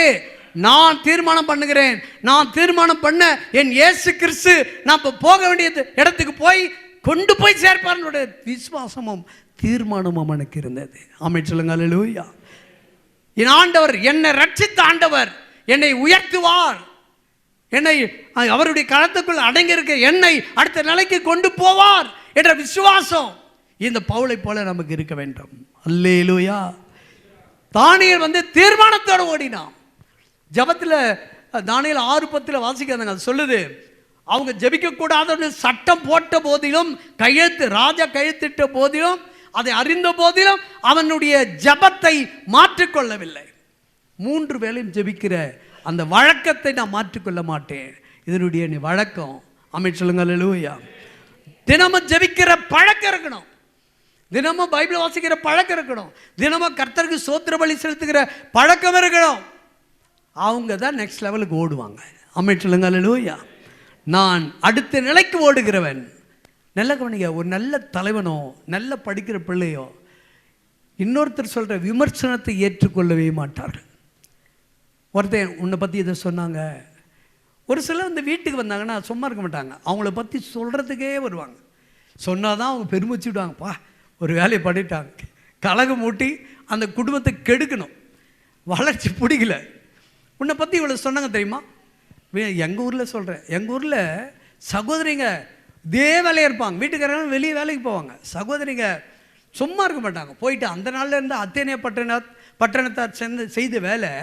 நான் தீர்மானம் பண்ணுகிறேன், நான் தீர்மானம் பண்ண என் இயேசு கிறிஸ்து நான் போக வேண்டிய இடத்துக்கு போய் கொண்டு போய் சேர்ப்பாருடைய விசுவாசமும் தீர்மானமும் அவனுக்கு இருந்தது. ஆமென் சொல்லுங்க. அல்லேலூயா. என் ஆண்டவர், என்னை ரட்சித்த ஆண்டவர் என்னை உயர்த்துவார், என்னை அவருடைய கரத்துக்குள் அடங்கி இருக்க என்னை அடுத்த நிலைக்கு கொண்டு போவார் என்ற விசுவாசம் இந்த பவுலை போல நமக்கு இருக்க வேண்டும். அல்லேலூயா. தானியேல் வந்து தீர்மானத்தோடு ஓடினான். ஜபத்தில் தானியேல் 6:10 வாசிக்காதாங்க. அது சொல்லுது, அவங்க ஜெபிக்கக்கூடாதுன்னு சட்டம் போட்ட போதிலும், ராஜா கையெழுத்திட்ட போதிலும், அதை அறிந்த போதிலும் அவனுடைய ஜபத்தை மாற்றிக்கொள்ளவில்லை. 3 வேளையும் ஜெபிக்கிற அந்த வழக்கத்தை நான் மாற்றிக்கொள்ள மாட்டேன். இதனுடைய வழக்கம். ஆமென் சொல்லுங்க. அல்லேலூயா. தினமும் ஜெபிக்கிற பழக்கம் இருக்கணும், தினமும் பைபிள் வாசிக்கிற பழக்கம் இருக்கணும், தினமும் கர்த்தருக்கு ஸ்தோத்திர பலி செலுத்துகிற பழக்கம் இருக்கணும். அவங்க தான் நெக்ஸ்ட் லெவலுக்கு ஓடுவாங்க. ஆமென் சொல்லுங்க. அல்லேலூயா. நான் அடுத்த நிலைக்கு ஓடுகிறவன். நல்ல கவனிங்க, ஒரு நல்ல தலைவனோ நல்ல படிக்கிற பிள்ளையோ இன்னொருத்தர் சொல்கிற விமர்சனத்தை ஏற்றுக்கொள்ளவே மாட்டார்கள். ஒருத்தன் உன்னை பற்றி இதை சொன்னாங்க. ஒரு சிலர் இந்த வீட்டுக்கு வந்தாங்கன்னா சும்மா இருக்க மாட்டாங்க, அவங்கள பற்றி சொல்கிறதுக்கே வருவாங்க. சொன்னால் தான் அவங்க பெருமிச்சு விடுவாங்கப்பா, ஒரு வேலையை பண்ணிட்டாங்க, கலகம் மூட்டி அந்த குடும்பத்தை கெடுக்கணும், வளர்ச்சி பிடிக்கல. உன்னை பற்றி இவ்வளோ சொன்னாங்க தெரியுமா? எங்கள் ஊரில் சொல்கிறேன், எங்கள் ஊரில் சகோதரிங்க இதே வேலையாக இருப்பாங்க, வீட்டுக்காரங்க வெளியே வேலைக்கு போவாங்க, சகோதரிங்க சும்மா இருக்க மாட்டாங்க. போயிட்டு அந்த நாளில் இருந்து அத்தேனே பட்டணத்தார் செய்த வேலை,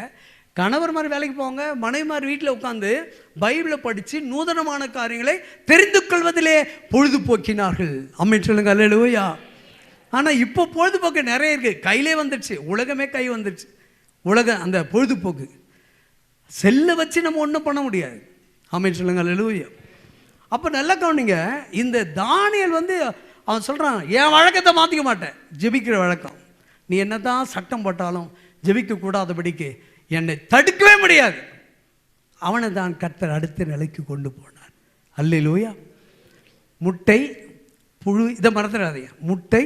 கணவர் மாதிரி வேலைக்கு போவாங்க, மனைவி மாதிரி வீட்டில் உட்காந்து பைபிளை படித்து நூதனமான காரியங்களை தெரிந்து கொள்வதிலே பொழுதுபோக்கினார்கள். ஆமென் சொல்லுங்க. அல்லேலூயா. ஆனால் இப்போ பொழுதுபோக்கு நிறைய இருக்குது, கையிலே வந்துடுச்சு, உலகமே கை வந்துடுச்சு. உலகம் அந்த பொழுதுபோக்கு செல்லை வச்சு நம்ம ஒன்றும் பண்ண முடியாது. ஆமென் சொல்லுங்க அல்லேலூயா. அப்போ நல்லா கவனிங்க, இந்த தானியேல் வந்து அவன் சொல்கிறான், என் வழக்கத்தை மாற்றிக்க மாட்டேன், ஜெபிக்கிற வழக்கம். நீ என்ன தான் சட்டம் போட்டாலும் ஜெபிக்க கூடாதபடிக்கு என்னை தடுக்கவே முடியாது. அவனை தான் கர்த்தர் அடுத்த நிலைக்கு கொண்டு போனார். அல்லேலூயா. முட்டை புழு, இதை மறந்துடாதீங்க. முட்டை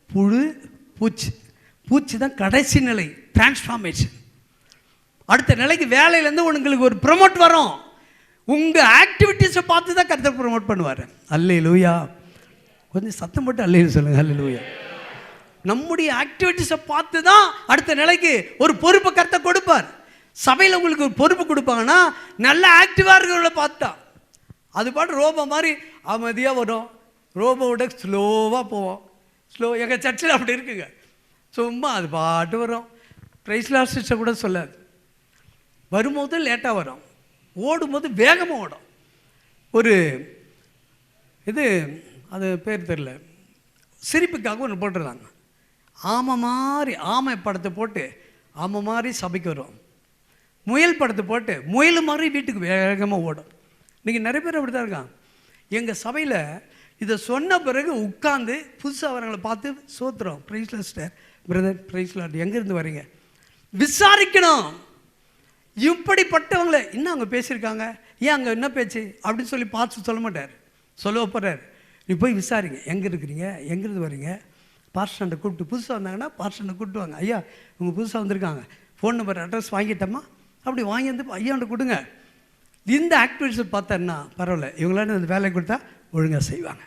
புழு பூச்சி. பூச்சி தான் கடைசி நிலை, டிரான்ஸ்ஃபார்மேஷன். அடுத்த நிலைக்கு வேலையிலேருந்து உங்களுக்கு ஒரு ப்ரொமோட் வரும். உங்கள் ஆக்டிவிட்டீஸை பார்த்து தான் கர்த்தர் ப்ரொமோட் பண்ணுவார். அல்லேலூயா. கொஞ்சம் சத்தம் போட்டு அல்லேலூயா சொல்லுங்கள். அல்லேலூயா. நம்முடைய ஆக்டிவிட்டீஸை பார்த்து தான் அடுத்த நிலைக்கு ஒரு பொறுப்பை கர்த்தர் கொடுப்பார். சபையில் உங்களுக்கு ஒரு பொறுப்பு கொடுப்பாங்கன்னா நல்ல ஆக்டிவாக இருக்கிறவங்கள பார்த்தா. அது பாட்டு ரோபோ மாதிரி அமைதியாக வரும், ரோபோவோட ஸ்லோவாக போவோம். எங்கள் சர்ச்சில் அப்படி இருக்குங்க, சும்மா அது பாட்டு வரும். பிரைஸ்லார் சிஸ்டர் கூட சொல்லாது, வரும்போது லேட்டாக வரும், ஓடும்போது வேகமாக ஓடும். ஒரு இது அது பேர் தெரில, சிரிப்புக்காக ஒன்று போட்டுருந்தாங்க. ஆமை மாதிரி ஆமை படத்தை போட்டு ஆமை மாதிரி சபைக்கு வரும், முயல் படத்தை போட்டு முயல் மாதிரி வீட்டுக்கு வேகமாக ஓடும். இன்றைக்கி நிறைய பேர் அப்படி தான் இருக்காங்க. எங்கள் சபையில் இதை சொன்ன பிறகு உட்காந்து புதுசாக வரவங்களை பார்த்து சோத்துறோம், பிரைஸ்லார் சிஸ்டர், பிரதர் பிரைஸ்லார், எங்கேருந்து வரீங்க விசாரிக்கணும். இப்படிப்பட்டவங்களை இன்னும் அங்கே பேசியிருக்காங்க, ஏன் அங்கே என்ன பேச்சு அப்படின்னு சொல்லி பார்த்து சொல்ல மாட்டார், சொல்ல போகிறார். நீ போய் விசாரிங்க, எங்கே இருக்கிறீங்க, எங்கேருந்து வரீங்க, பார்ஸ்டண்டை கூப்பிட்டு, புதுசாக வந்தாங்கன்னா பார்ஸ்டண்டை கூப்பிட்டு வாங்க, ஐயா இவங்க புதுசாக வந்திருக்காங்க, ஃபோன் நம்பர் அட்ரஸ் வாங்கிட்டோமா, அப்படி வாங்கி வந்து ஐயாண்ட கொடுங்க. இந்த ஆக்டிவிட்டிஸை பார்த்தேன்னா பரவாயில்ல, இவங்களால இந்த வேலையை கொடுத்தா ஒழுங்காக செய்வாங்க.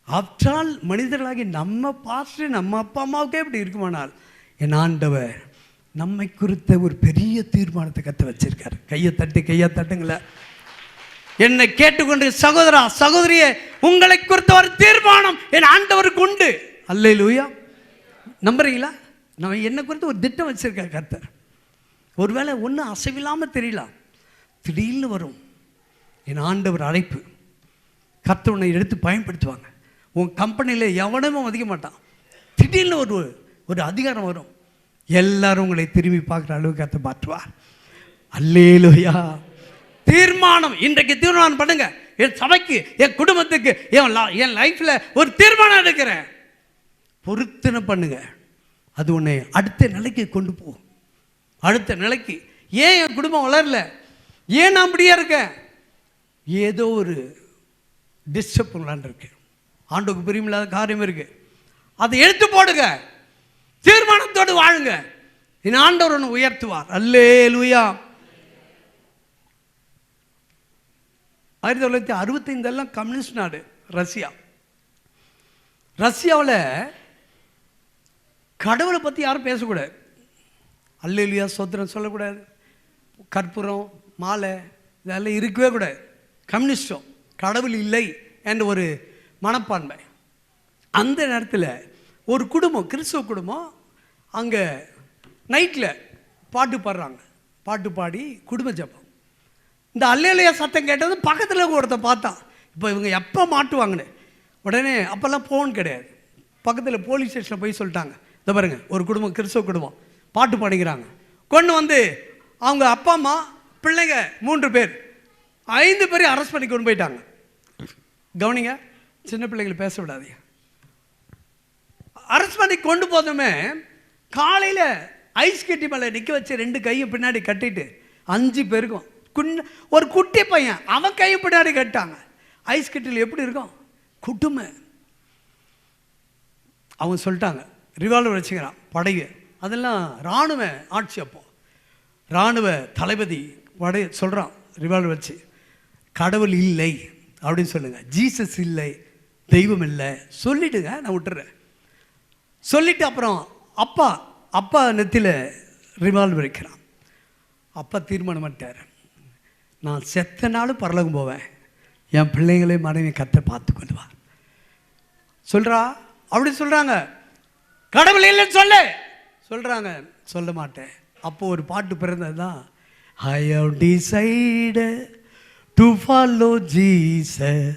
ஆப்டால் மனிதர்களாகி நம்ம பாஸ்டர் நம்ம அப்பா அம்மாவுக்கே இப்படி இருக்குமானால் என் ஆண்டவர் நம்மை குறித்த ஒரு பெரிய தீர்மானத்தை கற்று வச்சிருக்காரு. கையை தட்டுங்களேன். என்னை கேட்டுக்கொண்டு சகோதரா சகோதரியே, உங்களை குறித்த ஒரு தீர்மானம் என் ஆண்டவருக்கு உண்டு. அல்லேலூயா. நம்புறீங்களா? நம்ம என்னை குறித்து ஒரு திட்டம் வச்சிருக்காரு கர்த்தர். ஒருவேளை ஒன்றும் அசைவில்லாமல் தெரியலாம், திடீர்னு வரும் என் ஆண்டவர் அழைப்பு. கர்த்தர் உன்னை எடுத்து பயன்படுத்துவாங்க. உன் கம்பெனியில் எவனுமே மதிக்க மாட்டான், திடீர்னு ஒரு அதிகாரம் வரும், எல்லாரும் உங்களை திரும்பி பார்க்குற அளவுக்கு கர்த்தர் மாற்றுவார். அல்லேலூயா. தீர்மானம் இன்றைக்கு தீர்மானம் பண்ணுங்க. என் சபைக்கு, என் குடும்பத்துக்கு, என் லைஃப்பில் ஒரு தீர்மானம் எடுக்கிறேன், பொருத்தனை பண்ணுங்க. அது உன்னை அடுத்த நிலைக்கு கொண்டு போகும். அடுத்த நிலைக்கு. ஏன் என் குடும்பம் வளரல, ஏன் நான் அப்படியே இருக்கேன், ஏதோ ஒரு டிஸ்டர்ப் பண்ணலான் இருக்கு, ஆண்டுக்கு பிரியமில்லாத காரியம் இருக்கு, அதை எடுத்து போடுங்க, தீர்மானத்தோடு வாழுங்க, என் ஆண்டவர் ஒன்று உயர்த்துவார். அல்லேலூயா. 1965 கம்யூனிஸ்ட் நாடு ரஷ்யா. ரஷ்யாவில் கடவுளை பற்றி யாரும் பேசக்கூடாது, அல்லேலூயா சோத்திரம் சொல்லக்கூடாது, கற்பூரம் மாலை இதெல்லாம் இருக்கவே கூடாது. கம்யூனிஸ்டம், கடவுள் இல்லை என்ற ஒரு மனப்பான்மை. அந்த நேரத்தில் ஒரு குடும்பம், கிறிஸ்துவ குடும்பம், அங்கே நைட்டில் பாட்டு பாடுறாங்க, பாட்டு பாடி குடும்ப ஜெபம். இந்த அல்லேலூயா சத்தம் கேட்டது பக்கத்தில் ஒருத்தன் பார்த்தான். இப்போ இவங்க எப்போ மாட்டுவாங்கன்னு உடனே, அப்போல்லாம் ஃபோன் கிடையாது, பக்கத்தில் போலீஸ் ஸ்டேஷனில் போய் சொல்லிட்டாங்க, இந்த பாருங்க ஒரு குடும்பம், கிறிஸ்துவ குடும்பம் பாட்டு பாடிக்கிறாங்க, கொண்டு வந்து அவங்க அப்பா அம்மா பிள்ளைங்க 3 பேர் 5 பேரையும் அரெஸ்ட் பண்ணி கொண்டு போயிட்டாங்க. கவனிங்க, சின்ன பிள்ளைகளை பேச விடாதீங்க. அரெஸ்ட் பண்ணி கொண்டு போதுமே காலையில் ஐஸ் கட்டி மேலே நிற்க வச்சு 2 கையும் பின்னாடி கட்டிட்டு 5 பேருக்கும் ஒரு குட்டி பையன் அவன் கையை பின்னாடி கட்டாங்க. ஐஸ் கட்டியில் எப்படி இருக்கும் குட்டுமை. அவங்க சொல்லிட்டாங்க, ரிவால்வர் வச்சுக்கிறான், படையை, அதெல்லாம் இராணுவ ஆட்சி. அப்போ இராணுவ தளபதி படை சொல்கிறான், ரிவால்வர் வச்சு, கடவுள் இல்லை அப்படின்னு சொல்லுங்க, ஜீசஸ் இல்லை, தெய்வம் இல்லை சொல்லிட்டுங்க, நான் விட்டுறேன் சொல்லிட்டு அப்புறம் அப்பா நெத்தியில் ரிவால்வர் வைக்கிறான். அப்பா தீர்மானம் பண்ணிட்டார், நான் செத்த நாளும் பரலோகம் போவேன், என் பிள்ளைங்களையும் மனைவி கர்த்தர் பார்த்து கொள்வார் சொல்கிறா. அப்படி சொல்கிறாங்க. கடவுள் இல்லைன்னு சொல்கிறாங்க, சொல்ல மாட்டேன். அப்போ ஒரு பாட்டு பிறந்தது தான், I have decided to follow Jesus,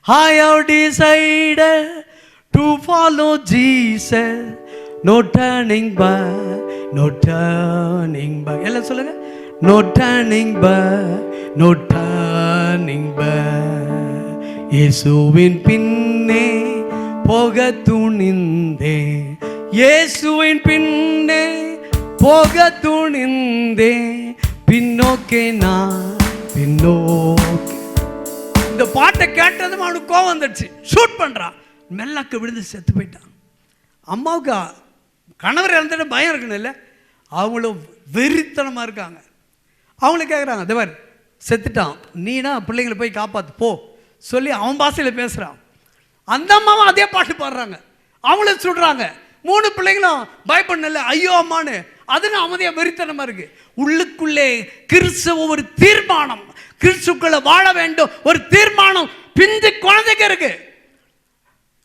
I have decided to follow Jesus, no turning back, no turning back. எல்லாம் சொல்லுங்க, no turning back, no turning back. இயேசுவின் பின்னே போக துணிந்தே, இயேசுவின் பின்னே போக துணிந்தே, பின்னோக்கே நான் பின்னோக்கே. இந்த பாட்டை கேட்டதும் அவனுக்கு கோவம் வந்துடுச்சு. ஷூட் பண்ணுறான், மெல்லக்க விழுந்து செத்து போயிட்டான். அம்மாவுக்கு கணவர் இறந்துட்டு பயம் இருக்கணும் இல்லை, அவங்களும் வெறித்தனமாக இருக்காங்க. அவங்களும் கேட்குறாங்க, தேவர் செத்துட்டான், நீனா பிள்ளைங்களை போய் காப்பாற்று போ சொல்லி அவன் பாஷையில் பேசுகிறான். அந்த அம்மாவும் அதே பாட்டு பாடுறாங்க, அவங்களும் சொல்கிறாங்க. 3 பிள்ளைங்களும் பயப்படல, ஐயோ அம்மானு. அதுன்னு அமைதியாக வெறித்தனமாக இருக்குது. உள்ளுக்குள்ளே கிறிஸ்துவ ஒரு தீர்மானம், கிறிஸ்துக்குள்ள வாழ வேண்டும் ஒரு தீர்மானம் பிஞ்சு குழந்தைக்கு இருக்கு.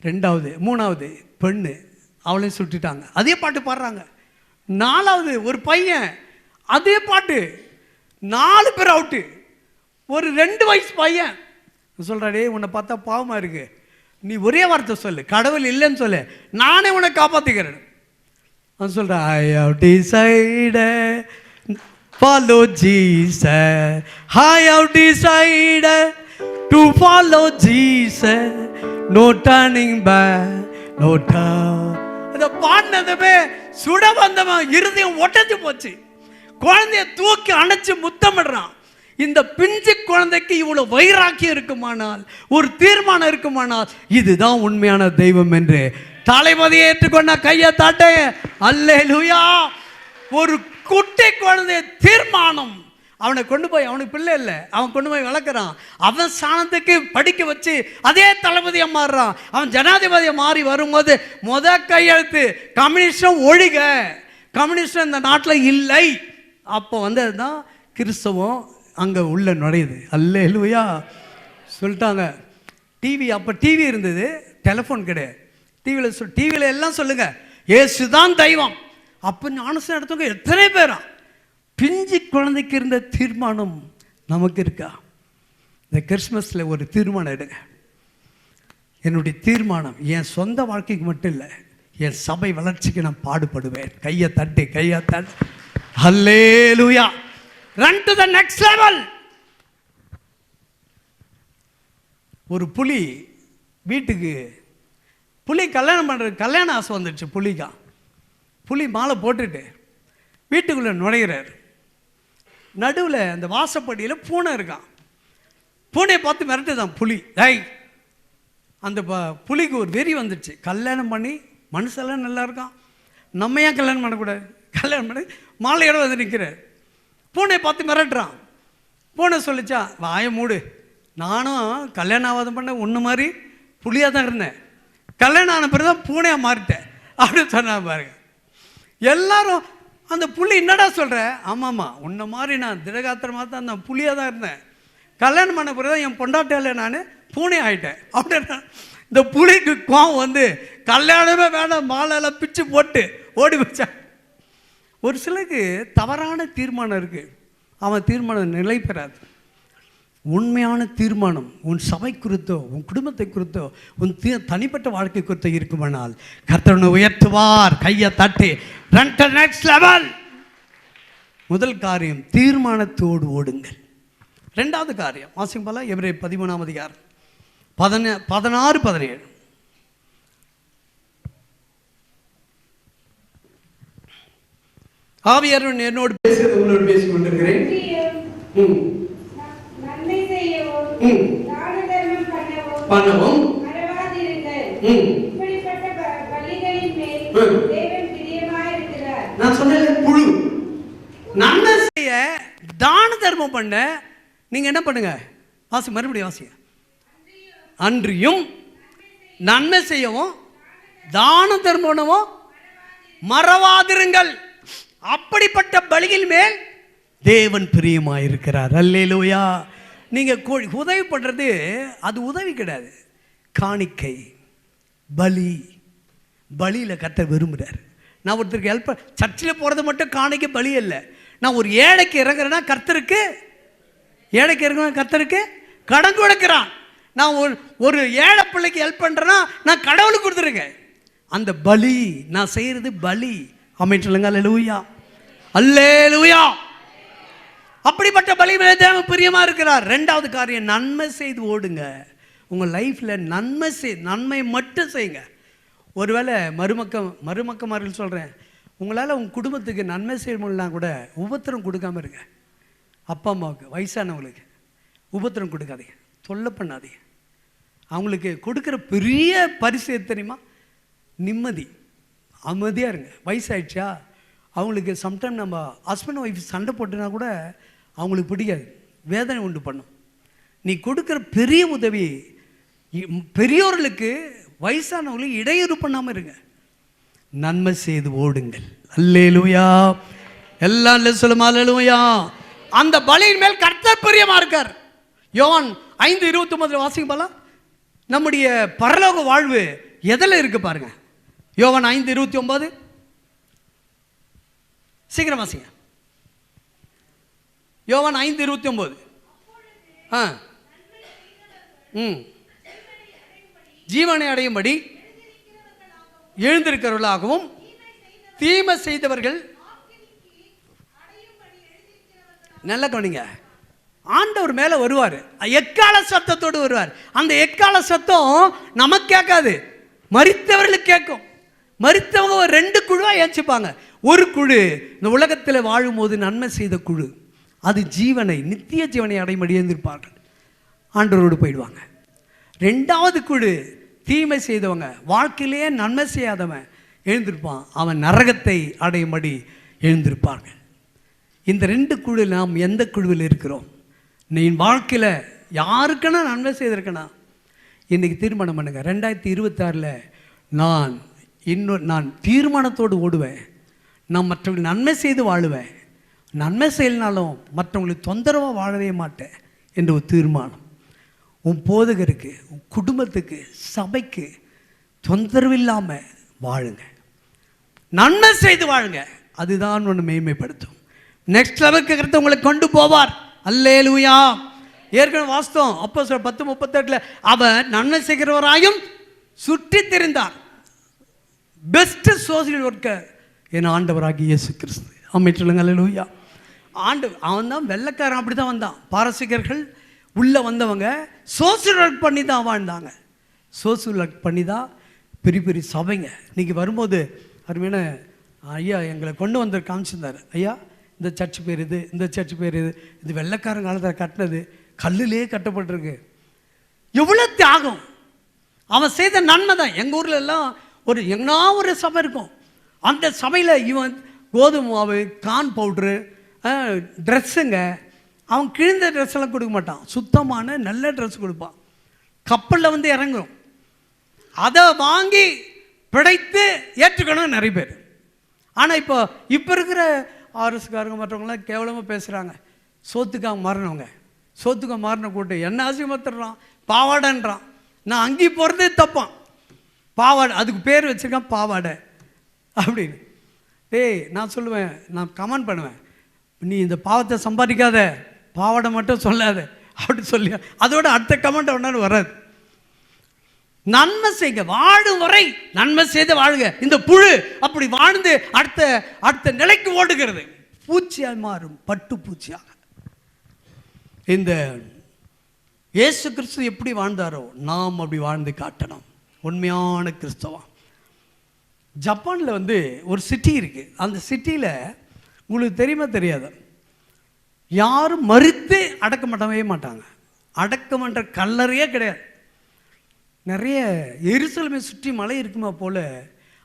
2வது 3வது பெண்ணு, அவளையும் சுட்டுட்டாங்க, அதே பாட்டு பாடுறாங்க. 4வது ஒரு பையன், அதே பாட்டு. 4 பேர் அவுட்டு. ஒரு 2 வயசு பையன் சொல்கிறாடே, உன்னை பார்த்தா பாவமாக இருக்கு, நீ ஒரே வார்த்தை சொல்லு, கடவுள் இல்லைன்னு சொல்லு, நானே உன்னை காப்பாற்றிக்கிறேன். அவன் சொல்கிறேன், I have decided follow Jesus, I have decided to follow Jesus, no turning back, no turn. அந்த பாடினதுமே சுட வந்தவன் இருதயம் ஒட்டஞ்சு போச்சு. குழந்தைய தூக்கி அணைச்சு முத்தமிடுறான். இந்த பிஞ்சு குழந்தைக்கு இவ்வளவு வைராக்கியம் இருக்குமானால், ஒரு தீர்மானம் இருக்குமானால், இதுதான் உண்மையான தெய்வம் என்று தலைமதியை ஏற்றுக்கொண்ட கையை தாட்ட. அல்லேலூயா. ஒரு குட்டி குழந்தை தீர்மானம். அவனை கொண்டு போய், அவனுக்கு பிள்ளை இல்லை, அவன் கொண்டு போய் வளர்க்குறான். அவன் ஸ்தானத்துக்கு படிக்க வச்சு அதே தளபதியாக மாறுறான். அவன் ஜனாதிபதியை மாறி வரும்போது கையெழுத்து, கம்யூனிஸ்டம் ஒழிக, கம்யூனிஸ்டம் இந்த நாட்டில் இல்லை. அப்போ வந்தது தான் கிறிஸ்தவம் அங்கே உள்ள நுழையுது. அல்லேலூயா சொல்லிட்டாங்க. டிவி, அப்போ டிவி இருந்தது, டெலிஃபோன் கிடையாது. டிவியில் எல்லாம் சொல்லுங்க, இயேசு தான் தெய்வம். அப்போ ஞானஸ்நானம் எடுத்தவங்க எத்தனை பேரா? பிஞ்சு குழந்தைக்கு இருந்த தீர்மானம் நமக்கு இருக்கா? இந்த கிறிஸ்மஸில் ஒரு தீர்மானம் எடுங்க. என்னுடைய தீர்மானம் என் சொந்த வாழ்க்கைக்கு மட்டும் இல்லை, என் சபை வளர்ச்சிக்கு நான் பாடுபடுவேன். கையை தட்டு, கையை தட்டு. ஹல்லேலூயா. Run to the next level. ஒரு புலி வீட்டுக்கு, புலி கல்யாணம் பண்ணுறது, கல்யாண ஆசை வந்துடுச்சு புலிக்கா. புலி மாலை போட்டுட்டு வீட்டுக்குள்ளே நுழைகிறார். நடுவில் அந்த வாசப்படியில் பூனை இருக்கான். பூனையை பார்த்து மிரட்டுதான் புலி. அந்த புலிக்கு ஒரு வெறி வந்துடுச்சு. கல்யாணம் பண்ணி மனுஷெல்லாம் நல்லா இருக்கான், நம்ம ஏன் கல்யாணம் பண்ணக்கூடாது? கல்யாணம் பண்ணி மாலையோட வந்து நிற்கிறார். பூனையை பார்த்து மிரட்டுறான். பூனை சொல்லிச்சா, வாய மூடு, நானும் கல்யாணம் ஆகாத பண்ண ஒன்று மாதிரி புலியாக தான் இருந்தேன், கல்யாணம் ஆன பிறகு தான் பூனையாக மாறிட்டேன் அப்படின்னு சொன்னா பாருங்க. எல்லாரும் அந்த புலி என்னடா சொல்கிற? ஆமாம்மா, உன்னை மாதிரி நான் திடகாத்திரமாக தான் நான் புலியாக தான் இருந்தேன், கல்யாணம் பண்ண பிறகு தான் என் பொண்டாட்டியால் நான் பூனை ஆகிட்டேன் அப்படின்னா. இந்த புலிக்கு கோவம் வந்து கல்யாணமே வேணாம், மாலையெல்லாம் பிச்சு போட்டு ஓடி வச்சா. ஒரு சிலருக்கு தவறான தீர்மானம் இருக்குது, அவன் தீர்மானம் நிலை பெறாது. உண்மையான தீர்மானம் உன் சபை குறித்தோ, உன் குடும்பத்தை குறித்தோ, உன் தனிப்பட்ட வாழ்க்கை குறித்தோ இருக்குமானால் கர்த்தர் உயர்த்துவார். கையை தட்டி ரன் டு நெக்ஸ்ட் லெவல். முதல் காரியம், தீர்மானத்தோடு ஓடுங்கள். 2வது காரியம் வாசிக்கும் போல எபிரேயர் 13ஆம் அதிகாரம் 16, 17. ஆவியானவர் என்னோடு பேசுகிறது, உங்களோடு பேசிக் கொண்டிருக்கிறேன். பண்ணவும் நான் சொன்னேன், புழு நன்மை செய்ய, தான தர்மம் பண்ண. நீங்க என்ன பண்ணுங்க? வாசி, மறுபடியும் வாசிங்க. அன்றியும் நன்மை செய்யவும் தான தர்மம் பண்ணவும் மறவாதிருங்கள். அப்படிப்பட்ட பலியின் மேல் தேவன் பிரியமாயிருக்கிறார். அல்லேலூயா. நீங்கள் உதவி பண்ணுறது அது உதவி கிடையாது, காணிக்கை, பலி. பலியில் கர்த்தர் விரும்புகிறார். நான் ஒருத்தருக்கு ஹெல்ப், சர்ச்சில் போகிறது மட்டும் காணிக்கை பலி இல்லை. நான் ஒரு ஏழைக்கு இறங்குறேன்னா கர்த்தருக்கு, ஏழைக்கு இறங்குற கர்த்தருக்கு கடன் கொடுக்கிறான். நான் ஒரு ஏழை பிள்ளைக்கு ஹெல்ப் பண்ணுறேன்னா நான் கடவுளுக்கு கொடுத்துருக்கேன். அந்த பலி நான் செய்கிறது பலி. ஆமென் சொல்லுங்க. அல்லேலூயா, அல்லேலூயா. அப்படிப்பட்ட பலி மேலே தேவன் பிரியமாக இருக்கிறார். ரெண்டாவது காரியம், நன்மை செய்து ஓடுங்க. உங்கள் லைஃப்பில் நன்மை மட்டும் செய்யுங்க. ஒருவேளை மருமக்கமார்கள் சொல்கிறேன், உங்களால் உங்கள் குடும்பத்துக்கு நன்மை செய்ய முடியலனா கூட உபத்திரம் கொடுக்காம இருங்க. அப்பா அம்மாவுக்கு, வயசானவங்களுக்கு உபத்திரம் கொடுக்காதீங்க, தொல்லை பண்ணாதீங்க. அவங்களுக்கு கொடுக்குற பெரிய பரிசு தெரியுமா? நிம்மதி. அமைதியாக இருங்க. வயசாயிடுச்சா அவங்களுக்கு சம்டைம் நம்ம ஹஸ்பண்ட் ஒய்ஃப் சண்டை போட்டுனா கூட அவங்களுக்கு பிடிக்காது, வேதனை உண்டு பண்ணும். நீ கொடுக்குற பெரிய உதவி பெரியோர்களுக்கு, வயசானவங்களுக்கு இடையூறு பண்ணாமல் இருங்க. நன்மை செய்து ஓடுங்கள். அல்லேலூயா. எல்லாம் சொல்லுமா அல்லேலூயா. அந்த பலியின் மேல் கர்த்தர் பிரியமா இருக்கார். யோவான் 5:29 வாசிங்க போலாம். நம்முடைய பரலோக வாழ்வு எதில் இருக்கு பாருங்க. யோவான் 5:29 சீக்கிரம் வாசிங்க. யோவான் 5:29. ஜீவனை அடையும்படி எழுந்திருக்கிறவர்களாகவும் தீமை செய்தவர்கள், நல்ல கவனிங்க, ஆண்டவர் மேலே வருவார், எக்கால சத்தத்தோடு வருவார். அந்த எக்கால சத்தம் நமக்கு கேட்காது, மரித்தவர்களுக்கு கேட்கும். மரித்தவங்க 2 குழுவாக ஏச்சுப்பாங்க. ஒரு குழு இந்த உலகத்தில் வாழும்போது நன்மை செய்த குழு, அது ஜீவனை, நித்திய ஜீவனை அடையும்படி எழுந்திருப்பார்கள், ஆண்டவரோடு போயிடுவாங்க. 2வது குழு தீமை செய்தவங்க, வாழ்க்கையிலேயே நன்மை செய்யாதவன் எழுந்திருப்பான், அவன் நரகத்தை அடையும்படி எழுந்திருப்பார்கள். இந்த 2 குழு நாம் எந்த குழுவில் இருக்கிறோம்? நீ வாழ்க்கையில் யாருக்குன்னா நன்மை செய்திருக்கணும். இன்றைக்கி தீர்மானம் பண்ணுங்க. 2026 நான் தீர்மானத்தோடு ஓடுவேன். நான் மற்றவங்களுக்கு நன்மை செய்து வாழுவேன். நன்மை செய்யலனாலும் மற்றவங்களுக்கு தொந்தரவாக வாழவே மாட்டேன் என்ற ஒரு தீர்மானம். உன் போதகருக்கு, உன் குடும்பத்துக்கு, சபைக்கு தொந்தரவு இல்லாமல் வாழுங்க. நன்மை செய்து வாழுங்க. அதுதான் ஒன்று மேன்மைப்படுத்தும். நெக்ஸ்ட் லெவலுக்கு கருத்து உங்களை கொண்டு போவார். அல்லேலூயா. ஏற்கனவே வாஸ்தவம். அப்போ 10:38 அவர் நன்மை செய்கிறவராயும் சுற்றி திரிந்தார். பெஸ்ட் சோசியல் ஒர்க்கர் என் ஆண்டவராகி இயேசு கிறிஸ்து. ஆமென் சொல்லுங்க. அல்லேலூயா. அவன் தான் வெள்ளைக்காரன், அப்படி தான் வந்தான். பாரசீகர்கள் உள்ளே வந்தவங்க சோசியல் ஒர்க் பண்ணி தான் வாழ்ந்தாங்க. சோசியல் ஒர்க் பண்ணி தான் பெரிய பெரிய சபைங்க. இன்றைக்கி வரும்போது அருமையான ஐயா எங்களை கொண்டு வந்து காமிச்சிருந்தார். ஐயா, இந்த சர்ச் பேர் இது, இந்த சர்ச் பேர் இது, இது வெள்ளைக்காரன் காலத்தில் கட்டினது, கல்லுலேயே கட்டப்பட்டிருக்கு. எவ்வளோ தியாகம்! அவன் செய்த நன்மை தான். எங்கள் ஊரில் எல்லாம் எங்கன்னா ஒரு சபை இருக்கும். அந்த சபையில் இவன் கோதுமை மாவு, கார்ன் பவுட்ரு, ட்ரெஸ்ஸுங்க, அவன் கிழிந்த ட்ரெஸ் எல்லாம் கொடுக்க மாட்டான், சுத்தமான நல்ல ட்ரெஸ் கொடுப்பான். கப்பலில் வந்து இறங்கும், அதை வாங்கி பிடைத்து ஏற்றுக்கணும் நிறைய பேர். ஆனால் இப்போ இருக்கிற ஆர்எஸ்காரங்க மற்றவங்களாம் கேவலமாக பேசுகிறாங்க. சோத்துக்காக மாறினவங்க, சோத்துக்காக மாறின கூட்டம் என்ன ஆசைமத்துறான், பாவாடைன்றான். நான் அங்கேயும் போகிறதே தப்பான். பாவாடை, அதுக்கு பேர் வச்சுருக்கான் பாவாடை அப்படின்னு. நான் சொல்லுவேன், நான் கமெண்ட் பண்ணுவேன், நீ இந்த பாவத்தை சம்பாதிக்காத, பாவாடை மட்டும் சொல்லாத அப்படி சொல்லி, அதோட அடுத்த கமெண்ட் ஒன்றாலும் வராது. நன்மை செய்யுங்க, வாழும் வரை நன்மை செய்து வாழுங்க. இந்த புழு அப்படி வாழ்ந்து அடுத்த நிலைக்கு ஓடுகிறது, பூச்சியாக மாறும், பட்டு பூச்சியாக. இந்த இயேசு கிறிஸ்து எப்படி வாழ்ந்தாரோ நாம் அப்படி வாழ்ந்து காட்டணும். உண்மையான கிறிஸ்தவம். ஜப்பானில் வந்து ஒரு சிட்டி இருக்குது. அந்த சிட்டியில் உங்களுக்கு தெரியுமா தெரியாது, யாரும் மறித்து அடக்கம் பண்ணவே மாட்டாங்க. அடக்கம் பண்ணுற கல்லறையே கிடையாது. நிறைய எருசலேமை சுற்றி மலை இருக்குமா போல்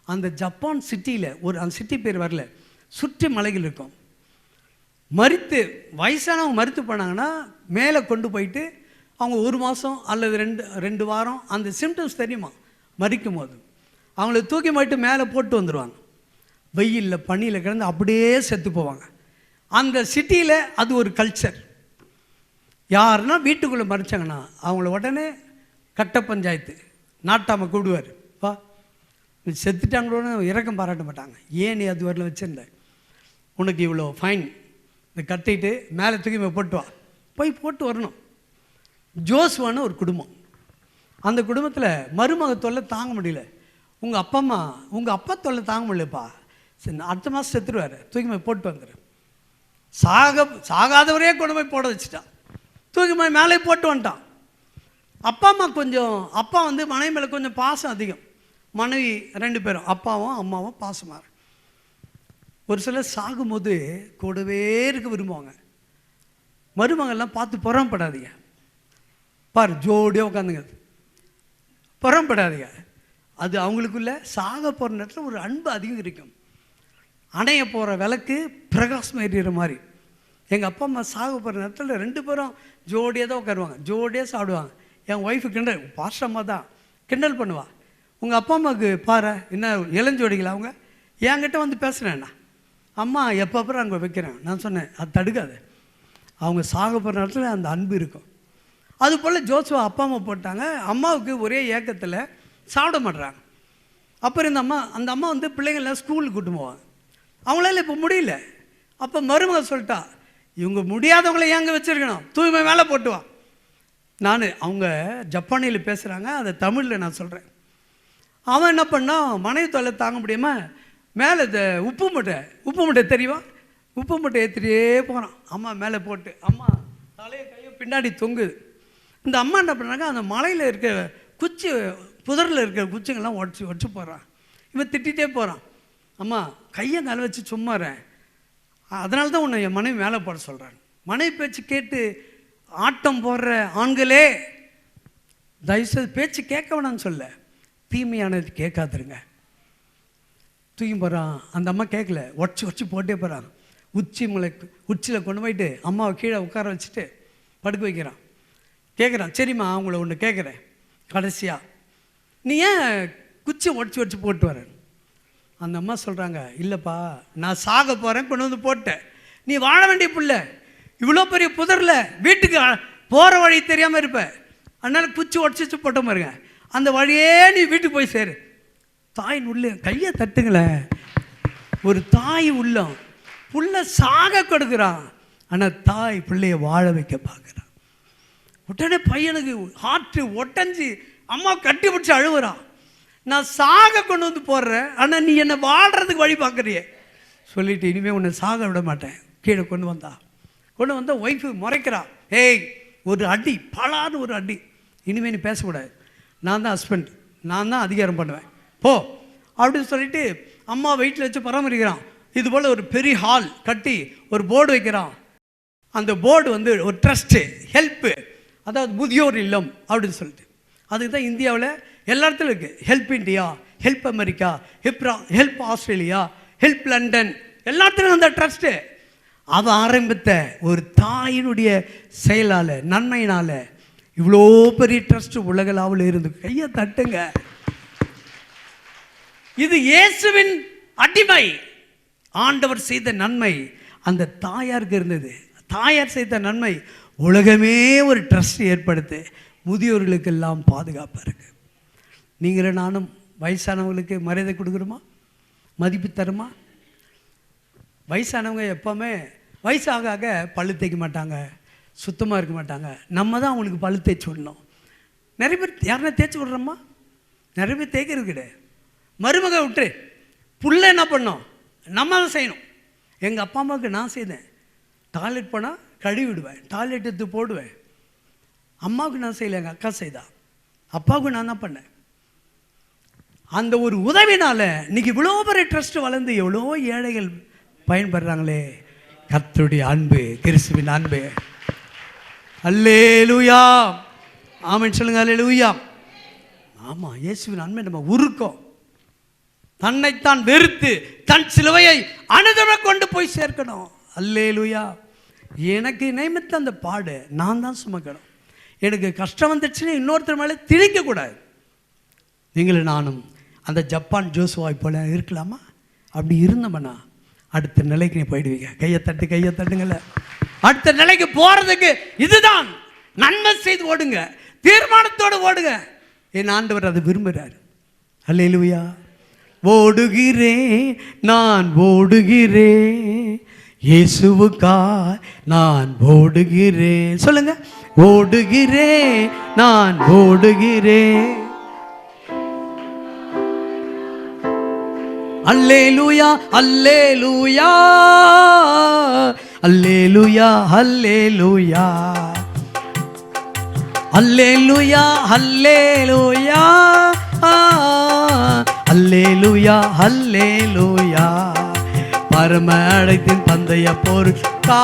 அந்த ஜப்பான் சிட்டியில் அந்த சிட்டி பேர் வரல, சுற்றி மலைகள் இருக்கும். மறித்து வயசானவங்க மறித்து போனாங்கன்னா மேலே கொண்டு போயிட்டு அவங்க 1 மாதம் அல்லது 2 வாரம் அந்த சிம்டம்ஸ் தெரியுமா, மறிக்கும் போது அவங்கள தூக்கி போயிட்டு மேலே போட்டு வந்துடுவாங்க. வெயிலில் பனியில் கிடந்து அப்படியே செத்து போவாங்க. அந்த சிட்டியில் அது ஒரு கல்ச்சர். யாருன்னா வீட்டுக்குள்ளே மறிச்சாங்கன்னா அவங்கள உடனே கட்ட பஞ்சாயத்து நாட்டாமல் கூடுவார். வா, செத்துட்டாங்களோன்னு இறக்கம் பாராட்ட மாட்டாங்க. ஏன் நீ அது வரல வச்சுருந்த, உனக்கு இவ்வளோ ஃபைன், இதை கட்டிட்டு மேலே தூக்கி போட்டு வா, போய் போட்டு வரணும். ஜோசுவான ஒரு குடும்பம், அந்த குடும்பத்தில் மருமக தொல்லை தாங்க முடியல. உங்கள் அப்பா தொல்லை தாங்க முடியலப்பா, சரி அடுத்த மாதம் செத்துருவார், தூக்கி போய் போட்டு வந்துடு. சாகாதவரே கொண்டு போய் போட வச்சுட்டான், தூக்கி போய் மேலே போட்டு வந்துட்டான். அப்பா வந்து மனைவி மேலே கொஞ்சம் பாசம் அதிகம். மனைவி 2 பேரும் அப்பாவும் அம்மாவும் பாசமாக. ஒரு சிலர் சாகும்போது கூடவே இருக்க விரும்புவாங்க. மருமகள்லாம் பார்த்து புறம்படாதீங்க, பாரு ஜோடியாக உட்காந்துங்க, புறம்படாதீங்க. அது அவங்களுக்குள்ள சாக போகிற நேரத்தில் ஒரு அன்பு அதிகம் இருக்கும். அணைய போகிற விளக்கு பிரகாசம் எறிகிற மாதிரி. எங்கள் அப்பா அம்மா சாக போகிற நேரத்தில் 2 பேரும் ஜோடியாக தான் உட்காருவாங்க, ஜோடியாக சாப்பிடுவாங்க. என் ஒய்ஃபு கிண்டல், பாஸ்டம்மா தான் கிண்டல் பண்ணுவா, உங்கள் அப்பா அம்மாவுக்கு பாரு என்ன இளஞ்சோடிகளா அவங்க, என்கிட்ட வந்து பேசுகிறேன்னா அம்மா எப்போ அப்புறம் அங்கே வைக்கிறேன். நான் சொன்னேன் அது தடுக்காது, அவங்க சாக போகிற நேரத்தில் அந்த அன்பு இருக்கும். அதுபோல் ஜோசுவா அப்பா அம்மா போட்டாங்க. அம்மாவுக்கு ஒரே ஏக்கத்தில் சாப்பிட மாட்டுறாங்க. அப்புறம் அந்த அம்மா வந்து பிள்ளைங்கள்லாம் ஸ்கூலுக்கு கூட்டு போவாங்க. அவங்களால இப்போ முடியல. அப்போ மருமக சொல்லிட்டா, இவங்க முடியாதவங்களை ஏங்க வச்சுருக்கணும், தூய்மை மேலே போட்டுவா. அவங்க ஜப்பானியில் பேசுகிறாங்க, அதை தமிழில் நான் சொல்கிறேன். அவன் என்ன பண்ணான், மனைவி தொல்லை தாங்க முடியாமல் மேலே இந்த உப்பு மூட்டை தெரியுமா, உப்பு மூட்டை ஏற்றிட்டே போகிறான். அம்மா மேலே போட்டு, அம்மா தலையை கையை பின்னாடி தொங்குது. இந்த அம்மா என்ன பண்ணாங்க, அந்த மலையில் இருக்க குச்சி, புதரில் இருக்கிற குச்சிங்கெல்லாம் உடச்சி போகிறான். இவன் திட்டிகிட்டே போகிறான், அம்மா கையை மேலே வச்சு சும்மாறேன், அதனால தான் உன்னை என் மனைவி மேலே போட சொல்கிறேன். மனைவி பேச்சு கேட்டு ஆட்டம் போடுற ஆண்களே தயவுசெய்து பேச்சு கேட்க வேணான்னு சொல்ல, தீமையானது கேட்காதுருங்க. தூக்கி போகிறான். அந்த அம்மா கேட்கல, உடச்சி போட்டே போகிறான். உச்சியில் கொண்டு போயிட்டு அம்மாவை கீழே உட்கார வச்சுட்டு படுக்க வைக்கிறான். கேட்குறான், சரிம்மா அவங்கள ஒன்று கேட்குறேன், கடைசியாக நீ ஏன் குச்சி உடச்சி போட்டு வரேன். அந்த அம்மா சொல்கிறாங்க, இல்லைப்பா நான் சாக போகிறேன், கொண்டு வந்து போட்டேன், நீ வாழ வேண்டிய பிள்ளை, இவ்வளோ பெரிய புதரில் வீட்டுக்கு போகிற வழி தெரியாமல் இருப்ப, அதனால் குச்சி உடச்சி போட்ட பாருங்க, அந்த வழியே நீ வீட்டுக்கு போய் சேரு. தாயின் உள்ள கையை தட்டுங்களேன். ஒரு தாய் உள்ளம் புள்ள சாக கொடுக்குறான், ஆனால் தாய் பிள்ளைய வாழ வைக்க பார்க்குறான். உடனே பையனுக்கு ஹார்ட்டு ஒட்டஞ்சி அம்மா கட்டி பிடிச்சி அழுவுறான். நான் சாக கொண்டு வந்து போடுறேன், ஆனால் நீ என்னை வாழ்கிறதுக்கு வழி பார்க்குறியே சொல்லிட்டு, இனிமேல் உன்னை சாக விட மாட்டேன். கீழே கொண்டு வந்தா ஒய்ஃபு முறைக்கிறான், ஏய் ஒரு அடி, பலான்னு ஒரு அடி, இனிமேல் நீ பேசக்கூடாது, நான் தான் ஹஸ்பண்ட், நான் தான் அதிகாரம் பண்ணுவேன், போ அப்படின்னு சொல்லிட்டு அம்மா வீட்டில் வச்சு பராமரிக்கிறான். இது போல் ஒரு பெரிய ஹால் கட்டி ஒரு போர்டு வைக்கிறான். அந்த போர்டு வந்து ஒரு ட்ரஸ்ட்டு, ஹெல்ப்பு, அதாவது முதியோர் இல்லம் அப்படின்னு சொல்லிட்டு. அதுக்கு தான் இந்தியாவில் எல்லா இடத்துலையும் இருக்குது. Help India, help America, help Australia, help London, எல்லா இடத்துலையும் அந்த ட்ரஸ்ட்டு. அவன் ஆரம்பித்த ஒரு தாயினுடைய செயலால், நன்மையினால் இவ்வளோ பெரிய ட்ரஸ்ட் உலகளாவில் இருந்து. கையை தட்டுங்க. இது இயேசுவின் அடிமை. ஆண்டவர் செய்த நன்மை அந்த தாயாருக்கு இருந்தது. தாயார் செய்த நன்மை உலகமே ஒரு ட்ரஸ்ட் ஏற்படுத்து, முதியோர்களுக்கெல்லாம் பாதுகாப்பாக இருக்குது. நீங்களும் நானும் வயசானவங்களுக்கு மரியாதை கொடுக்குறோமா, மதிப்பு தருமா? வயசானவங்க எப்போவுமே வயசாக ஆக பல்லு தேய்க்க மாட்டாங்க, சுத்தமாக இருக்க மாட்டாங்க. நம்ம தான் அவங்களுக்கு பல்லு தேய்ச்சி விடணும். நிறைய பேர் யாருன்னா தேய்ச்சி விட்றோமா? நிறைய பேர் தேய்க்கிறது கிடையாது. மருமக விட்டு புள்ள என்ன பண்ணோம், நம்ம தான் செய்யணும். எங்கள் அப்பா அம்மாவுக்கு நான் செய்தேன். டாய்லெட் போனால் கழுவி விடுவேன், டாய்லெட் எடுத்து போடுவேன். அம்மாவுக்கு நான் செய்யலை, எங்கள் அக்கா செய்தா. அப்பாவுக்கு நான் தான் பண்ணேன். அந்த ஒரு உதவினால் இன்னைக்கு இவ்வளோ பெரிய ட்ரஸ்ட் வளர்ந்து எவ்வளோ ஏழைகள் பயன்படுறாங்களே. கர்த்தருடைய அன்பு, கிறிஸ்துவின் அன்பு. அல்லேலூயா, ஆமென் சொல்லுங்க. அல்லேலூயா. ஆமாம், இயேசுவின் அன்பை நம்ம உருக்கோம். தன்னைத்தான் வெறுத்து தன் சிலுவையை அனுதினம் கொண்டு போய் சேர்க்கணும். அல்லேலூயா. எனக்கு நியமித்த அந்த பாடு நான் தான் சுமக்கணும். எனக்கு கஷ்டம் வந்துடுச்சுன்னு இன்னொருத்தர் மேலே திணிக்கக்கூடாது. நீங்களும் நானும் அந்த ஜப்பான் ஜோசுவாய் போல இருக்கலாமா? அப்படி இருந்தோம்னா அடுத்த நிலைக்கு நீ போயிடுவீங்க. கையை தட்டுங்கள. அடுத்த நிலைக்கு போகிறதுக்கு இதுதான். நன்மை செய்து ஓடுங்க, தீர்மானத்தோடு ஓடுங்க. என் ஆண்டவர் அதை விரும்புகிறார். அல்லேலூயா. ஓடுகிறேன், நான் ஓடுகிறேன், இயேசுவுக்காய் நான் ஓடுகிறேன். சொல்லுங்க. ஓடுகிறேன், நான் ஓடுகிறேன். அல்லேலூயா அல்லேலூயா அல்லேலூயா அல்லேலூயா அல்லேலூயா அல்லேலூயா அல்லேலூயா அல்லேலூயா. பரம அழைத்தின் பந்தய பொருட்கா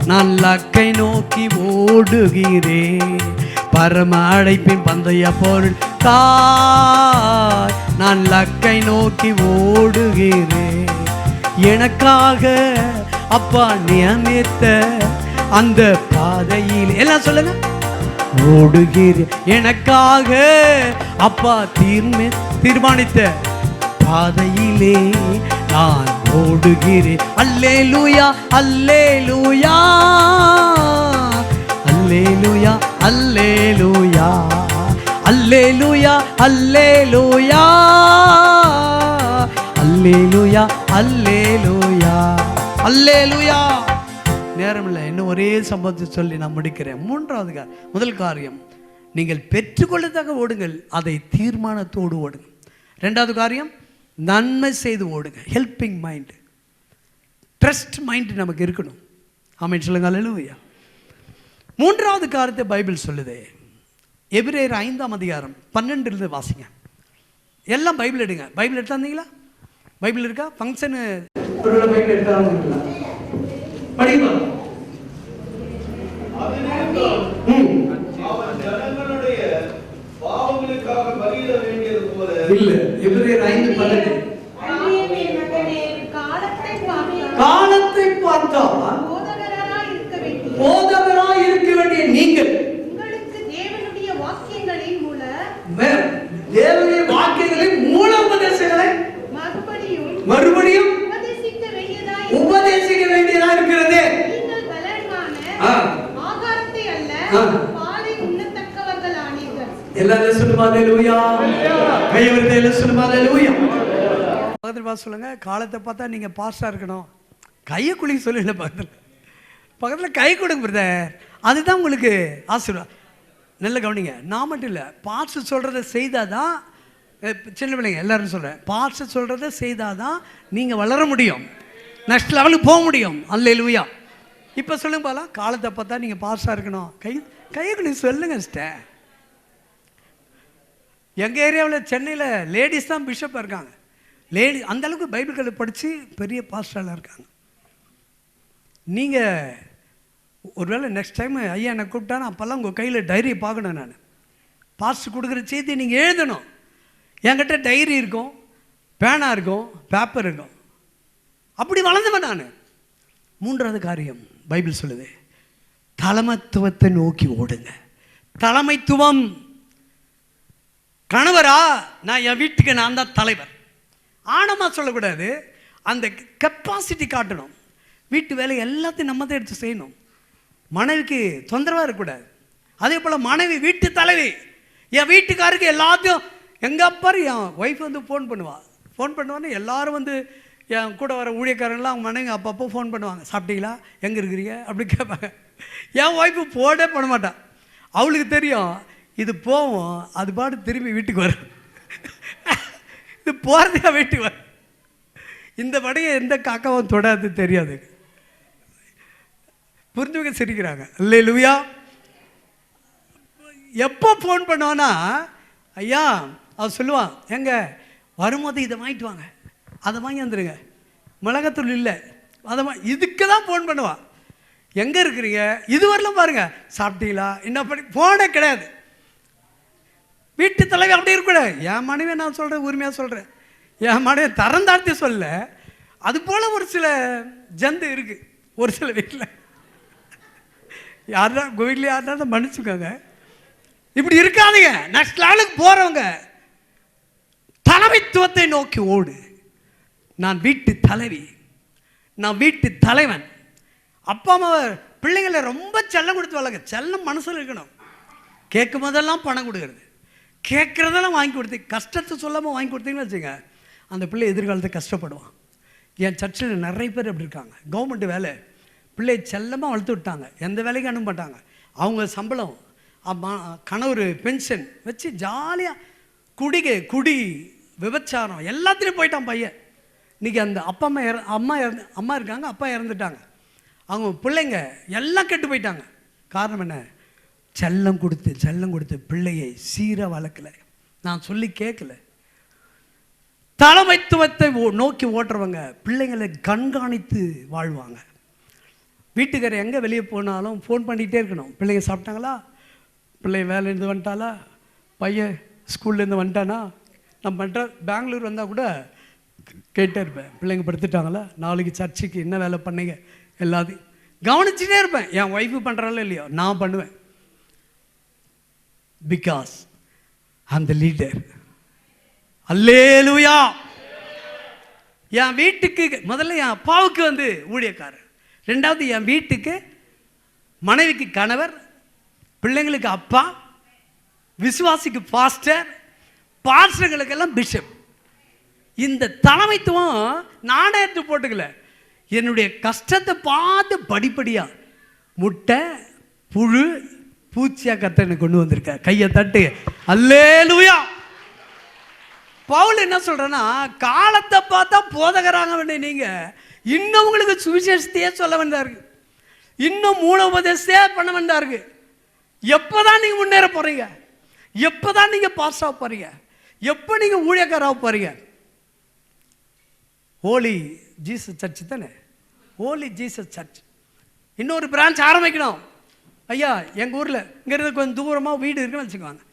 நான் லக்கை நோக்கி ஓடுகிறேன். பரம அழைப்பின் பந்தய பொருட்கா நான் லக்கை நோக்கி ஓடுகிறேன். எனக்காக அப்பா நியமித்த அந்த பாதையில் எல்லாம் சொல்லுங்க ஓடுகிறேன். எனக்காக அப்பா தீர்மானித்த பாதையிலே நான் ஓடுகிறேன். அல்லேலூயா அல்லேலூயா அல்லேலூயா அல்லேலூயா அல்லேலூயா அல்லேலூயா அல்லேலூயா அல்லேலூயா அல்லேலூயா. நேரம் இல்லை, இன்னும் ஒரே சம்பவத்தை சொல்லி நான் முடிக்கிறேன். மூன்றாவது முதல் காரியம், நீங்கள் பெற்றுக்கொள்ளதாக ஓடுங்கள், அதை தீர்மானத்தோடு ஓடுங்க. ரெண்டாவது காரியம், நன்மை செய்து ஓடுங்க, ஹெல்பிங் மைண்ட், ட்ரஸ்ட் மைண்ட் நமக்கு இருக்கணும். ஆமென் சொல்லுங்க அல்லேலூயா. மூன்றாவது காரியத்தை பைபிள் சொல்லுது. எபிரேயர் 5ஆம் அதிகாரம் 12 வாசிங்க. எல்லாம் பைபிள் எடுங்க. பைபிள் எடுத்தா இருந்தீங்களா? பைபிள் இருக்கா? ஃபங்க்ஷனு பைபிள் எடுத்தா படிக்கலாம். காலத்தை பார்த்தால் போதகராய் இருக்க வேண்டிய நீங்கள் தேவனுடைய வாக்கியங்களின் மூல உபதேசங்களை மறுபடியும் உபதேசிக்க வேண்டியதா இருக்கிறது. எல்லாரும் சொல்லுமா அல்லேலூயா. கையவர்களை எல்லாம் சொல்லுமா அல்லேலூயா. பக்கத்துல பார்த்து சொல்லுங்க, காலத்தை பார்த்தா நீங்க பாஸ்டா இருக்கணும். கையை குளிக்க சொல்லல, பக்கத்துல கை கொடுங்க பிரதர், அதுதான் உங்களுக்கு ஆசீர்வாதம். நல்ல கவனிங்க. நான் மட்டும் இல்லை, பாஸ்டர் சொல்றதை செய்தாதான், சின்ன பிள்ளைங்க எல்லாரும் சொல்றேன், பாஸ்டர் சொல்றதை செய்தாதான் நீங்க வளர முடியும், நெக்ஸ்ட் லெவலுக்கு போக முடியும். அல்லேலூயா. இப்போ சொல்லுங்க பாலா, காலத்தை பார்த்தா நீங்கள் பாஸ்டாக இருக்கணும். கையை நீங்கள் சொல்லுங்க சிஸ்டர். எங்கள் ஏரியாவில் சென்னையில் லேடிஸ் தான் பிஷப்பாக இருக்காங்க. அந்த அளவுக்கு பைபிள் கதை படித்து பெரிய பாஸ்டராக இருக்காங்க. நீங்கள் ஒருவேளை நெக்ஸ்ட் டைம் ஐயா என்னை கூப்பிட்டானா அப்போல்லாம் உங்கள் கையில் டைரி பார்க்கணும். நான் பாஸ்டர் கொடுக்குற செய்தி நீங்கள் எழுதணும். என்கிட்ட டைரி இருக்கும், பேனா இருக்கும், பேப்பர் இருக்கும். அப்படி வளர்ந்தவன் நான். மூன்றாவது காரியம் பைபிள் சொல்லுது, தலைமைத்துவத்தை நோக்கி ஓடுங்க. தலைமைத்துவம். கணவரா, நான் என் வீட்டுக்கு நான் தான் தலைவர். ஆணமா சொல்லக்கூடாது, அந்த கெப்பாசிட்டி காட்டணும். வீட்டு வேலை எல்லாத்தையும் நம்ம தான் எடுத்து செய்யணும். மனைவிக்கு தொந்தரவாக இருக்கக்கூடாது. அதே போல் மனைவி வீட்டு தலைவி. என் வீட்டுக்காருக்கு எல்லாத்தையும் எங்கள் அப்பாரு என் ஒய்ஃப் வந்து ஃபோன் பண்ணுவான்னு எல்லாரும் வந்து என் கூட வர ஊழியக்காரங்களாம் அவங்க மனைவி அப்பப்போ ஃபோன் பண்ணுவாங்க. சாப்பிட்டீங்களா, எங்கே இருக்கிறீங்க அப்படி கேட்பாங்க. என் ஒய்ஃபு ஃபோனே பண்ண மாட்டான். அவளுக்கு தெரியும் இது போவோம், அது பாட்டு திரும்பி வீட்டுக்கு வரும். இது போகிறதுக்கா வீட்டுக்கு வரும். இந்த படையை எந்த காக்காவும் தொடாது, தெரியாது. புரிஞ்சுக்க சிரிக்கிறாங்க. அல்லேலூயா. எப்போ ஃபோன் பண்ணுவான்னா, ஐயா அவன் சொல்லுவான், எங்க வரும்போது இதை வாங்கிட்டு வாங்க, அதை வாங்கி வந்துடுங்க, மிளகாத்தூள் இல்லை, அதை இதுக்கு தான் ஃபோன் பண்ணுவான். எங்கே இருக்கிறீங்க, இது வரலாம் பாருங்க, சாப்பிட்டீங்களா, என்ன பண்ணி, ஃபோனே கிடையாது. வீட்டு தலைவி அப்படி இருக்கக்கூடாது. என் மனைவி நான் சொல்கிறேன், உரிமையாக சொல்கிறேன், என் மனைவி தரந்தாழ்த்தி சொல்ல. அது போல் ஒரு சில ஜந்து இருக்குது ஒரு சில வீட்டில். யாருன்னா கோயிலில் யாருன்னா தான் மன்னிச்சுக்கோங்க. இப்படி இருக்காதுங்க. நெக்ஸ்ட் லெவலுக்கு போகிறவங்க தலைமைத்துவத்தை நோக்கி ஓடு. நான் வீட்டு தலைவி, நான் வீட்டு தலைவன். அப்பா அம்மா பிள்ளைங்களை ரொம்ப செல்லம் கொடுத்து வளர்க்க. செல்லம் மனசில் இருக்கணும். கேட்கும் போதெல்லாம் பணம் கொடுக்கறது, கேட்குறதெல்லாம் வாங்கி கொடுத்து, கஷ்டத்தை சொல்லாமல் வாங்கி கொடுத்தீங்கன்னு வச்சுங்க, அந்த பிள்ளை எதிர்காலத்தை கஷ்டப்படுவான். என் சர்ச்சில் நிறைய பேர் அப்படி இருக்காங்க. கவர்மெண்ட் வேலை பிள்ளை செல்லமாக வளர்த்து விட்டாங்க, எந்த வேலைக்கும் அனுப்ப மாட்டாங்க. அவங்க சம்பளம் கணவர் பென்ஷன் வச்சு ஜாலியாக குடி விபச்சாரம் எல்லாத்துலேயும் போயிட்டான் பையன். இன்றைக்கி அந்த அம்மா இருக்காங்க, அப்பா இறந்துட்டாங்க. அவங்க பிள்ளைங்க எல்லாம் கெட்டு போயிட்டாங்க. காரணம் என்ன? செல்லம் கொடுத்து பிள்ளையை சீராக வளர்க்கலை, நான் சொல்லி கேட்கல. தலைமைத்துவத்தை நோக்கி ஓட்டுறவங்க பிள்ளைங்களை கண்காணித்து வாழ்வாங்க. வீட்டுக்காரர் எங்கே வெளியே போனாலும் ஃபோன் பண்ணிகிட்டே இருக்கணும். பிள்ளைங்க சாப்பிட்டாங்களா, பிள்ளைங்க வேலையிலேருந்து வந்துட்டாளா, பையன் ஸ்கூல்லேருந்து வந்துட்டானா. நான் பண்ணுற பெங்களூர் வந்தால் கூட கேட்டே இருப்பேன், பிள்ளைங்க படுத்துட்டாங்களா, நாளைக்கு சர்ச்சுக்கு என்ன வேலை பண்ணீங்க, எல்லாத்தையும் கவனிச்சுட்டே இருப்பேன். என் ஒய்ஃபு பண்ணுறாலும் இல்லையோ நான் பண்ணுவேன். பிகாஸ் அந்த லீடர். அல்லேலூயா. என் வீட்டுக்கு முதல்ல என் அப்பாவுக்கு வந்து ஊழியக்காரர், ரெண்டாவது என் வீட்டுக்கு மனைவிக்கு கணவர், பிள்ளைங்களுக்கு அப்பா, விசுவாசிக்கு பாஸ்டர், பாஸ்டர்களுக்கெல்லாம் பிஷப். இந்த தலைமைத்துவம் நானே எடுத்து போட்டுக்கல, என்னுடைய கஷ்டத்தை பார்த்து படிப்படியா முட்டை புழு பூச்சியா கர்த்தனை கொண்டு வந்திருக்க. கையை தட்டு அல்லேலூயா. பவுல் என்ன சொல்றேன்னா, காலத்தை பார்த்தா போதகராக வேண்டிய நீங்க இன்னும் உங்களுக்கு சுவிசேஷத்தையே சொல்ல வேண்டியதா இருக்கு, இன்னும் மூல உபதேசத்தையே பண்ண வேண்டியதா இருக்கு. எப்போதான் நீங்க முன்னேற போறீங்க, எப்போதான் நீங்க பாஸ் ஆக போறீங்க, எப்போ நீங்க ஊழியக்காராக போறீங்க? ஹோலி ஜீசஸ் சர்ச் தானே, ஹோலி ஜீசஸ் சர்ச். இன்னொரு பிரான்ச் ஆரம்பிக்கணும். ஐயா எங்கள் ஊரில் இங்கிறது கொஞ்சம் தூரமாக வீடு இருக்குன்னு வச்சுக்குவாங்க.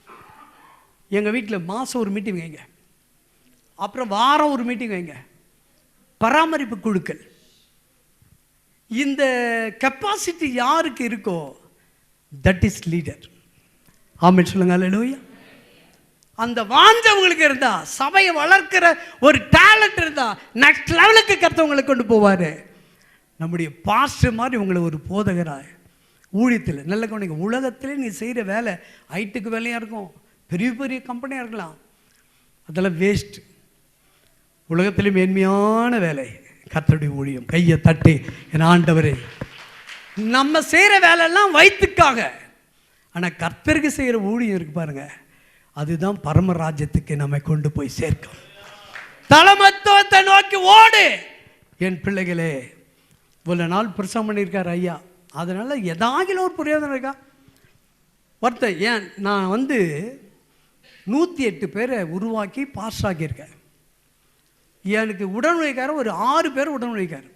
எங்கள் வீட்டில் மாதம் ஒரு மீட்டிங் வைங்க, அப்புறம் வாரம் ஒரு மீட்டிங் வைங்க. பராமரிப்பு குழுக்கள். இந்த கெப்பாசிட்டி யாருக்கு இருக்கோ தட் இஸ் லீடர். ஆமென் சொல்லுங்க அல்லேலூயா. அந்த வாஞ்சவங்களுக்கு இருந்தா, சபையை வளர்க்கிற ஒரு டேலண்ட் இருந்தா, நெக்ஸ்ட் லெவலுக்கு கர்த்தவங்களை கொண்டு போவார். நம்முடைய பாஸ்டர் மாதிரி உங்களை ஒரு போதகராக ஊழியத்தில் நல்ல கவனிங்க. உலகத்திலே நீ செய்கிற வேலை ஐட்டுக்கு வேலையாக இருக்கும், பெரிய பெரிய கம்பெனியாக இருக்கலாம், அதெல்லாம் வேஸ்ட். உலகத்திலே மேன்மையான வேலை கர்த்தருடைய ஊழியம். கையை தட்டி என் ஆண்டவரே, நம்ம செய்கிற வேலையெல்லாம் வயிற்றுக்காக, ஆனால் கர்த்தருக்கு செய்கிற ஊழியம் இருக்கு பாருங்க, அதுதான் பரமராஜ்யத்துக்கு நம்மை கொண்டு போய் சேர்க்கும். தலைமத்துவத்தை நோக்கி ஓடு என் பிள்ளைகளே. இவ்வளோ நாள் பிரசவம் பண்ணியிருக்கார் ஐயா, அதனால் ஏதாகிலும் ஒரு பிரயோஜனம் இருக்கா? ஒருத்தன் ஏன் நான் 108 பேரை உருவாக்கி பாஸ் ஆக்கியிருக்கேன். எனக்கு உடனுழைக்காரர் ஒரு 6 பேர் உடனுழைக்கார்.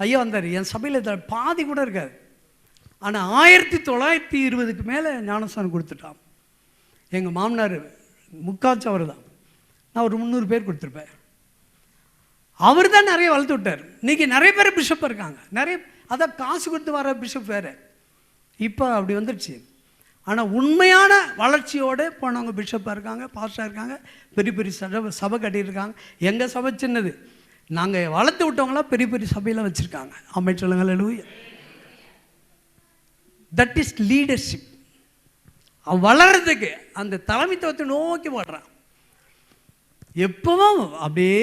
ஐயா வந்தார், என் சபையில் பாதி கூட இருக்காது. ஆனால் 1920க்கு மேலே ஞானஸ்தானம் கொடுத்துட்டான். எங்கள் மாமனார் முக்காச்சு அவர் தான், நான் ஒரு 300 பேர் கொடுத்துருப்பேன். அவர் தான் நிறைய வளர்த்து விட்டார். இன்றைக்கி நிறைய பேர் பிஷப் இருக்காங்க, நிறைய அதான் காசு கொடுத்து வர பிஷப் வேறு, இப்போ அப்படி வந்துடுச்சு. ஆனால் உண்மையான வளர்ச்சியோடு போனவங்க பிஷப்பாக இருக்காங்க, பாஸ்டாக இருக்காங்க, பெரிய பெரிய சபை கட்டியிருக்காங்க. எங்கள் சபை சின்னது, நாங்கள் வளர்த்து விட்டவங்களாம் பெரிய பெரிய சபையெல்லாம் வச்சுருக்காங்க. ஆமென் சொல்லுங்க அல்லேலூயா. That is leadership. அவன் வளர்கிறதுக்கு அந்த தலைமைத்துவத்தை நோக்கி வளர்றான். எப்பவும் அப்படியே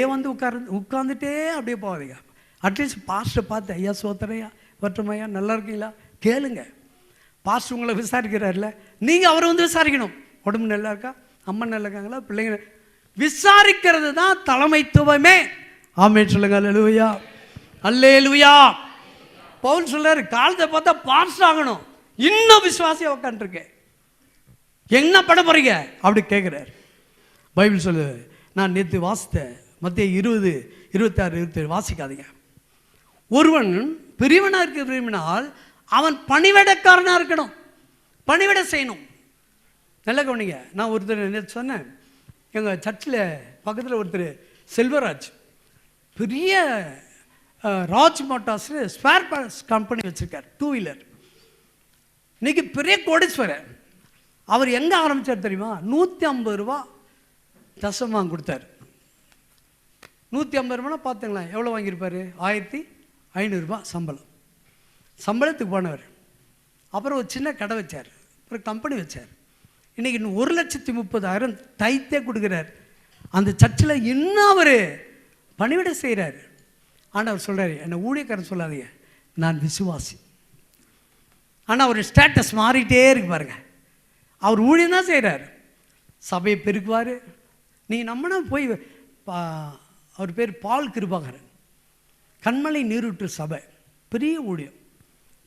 உட்கார்ந்துட்டே அப்படியே போவாதீங்க. அட்லீஸ்ட் பாஸ்டரை பார்த்து, ஐயா சோத்தரையா வற்றமையா நல்லா இருக்கீங்களா கேளுங்க. பாஸ்டர் உங்களை விசாரிக்கிறார்ல, நீங்கள் அவரை விசாரிக்கணும். உடம்பு நல்லா இருக்கா, அம்மா நல்லா இருக்காங்களா, பிள்ளைங்க விசாரிக்கிறது தான் தலைமைத்துவமே. ஆமென் சொல்லுங்க அல்லேலூயா. அல்லேலூயா. பவுல் சொல்றாரு, காலத்தை பார்த்தா பாஸ்டர் ஆகணும், இன்னும் விசுவாசியாக உட்காந்துருக்கேன், என்ன பண்ண போறீங்க அப்படி கேட்குறாரு. பைபிள் சொல்லுது, நான் நேற்று வாசித்தேன், மத்திய 20, 26, 27 வாசிக்காதீங்க. ஒருவன் பிரிவனாக இருக்க விரும்பினால் அவன் பணிவிடக்காரனாக இருக்கணும், பணிவிட செய்யணும். நல்ல கவனிங்க. நான் ஒருத்தர் நேற்று சொன்னேன், எங்கள் சர்ச்சில் பக்கத்தில் ஒருத்தர் செல்வராஜ் பெரிய Raj motors spare parts company வச்சுருக்கார், 2 வீலர். இன்றைக்கி பெரிய கோடீஸ்வரர். அவர் எங்கே ஆரம்பித்தார் தெரியுமா? 150 ரூபா தசமாக கொடுத்தார். 150 ரூபானா பார்த்துங்களேன் எவ்வளோ வாங்கியிருப்பார்? 1500 ரூபா சம்பளம். சம்பளத்துக்கு போனவர். அப்புறம் ஒரு சின்ன கடை வச்சார், அப்புறம் கம்பெனி வச்சார். இன்றைக்கி இன்னும் 1,30,000 தைத்தே கொடுக்குறார். அந்த சர்ச்சில் இன்னும் அவர் பணிவிட செய்கிறார். ஆனால் அவர் சொல்கிறார், என்னை ஊழியக்காரன் சொல்லாதீங்க, நான் விசுவாசி. ஆனால் அவர் ஸ்டேட்டஸ் மாறிட்டே இருக்கு பாருங்க. அவர் ஊழியம் தான் செய்கிறார், சபையை பெருக்குவார். நீங்கள் நம்மனா போய் அவர் பேர் பால் கிருபாகரன், கண்மலை நீரூற்று சபை, பெரிய ஊழியம்,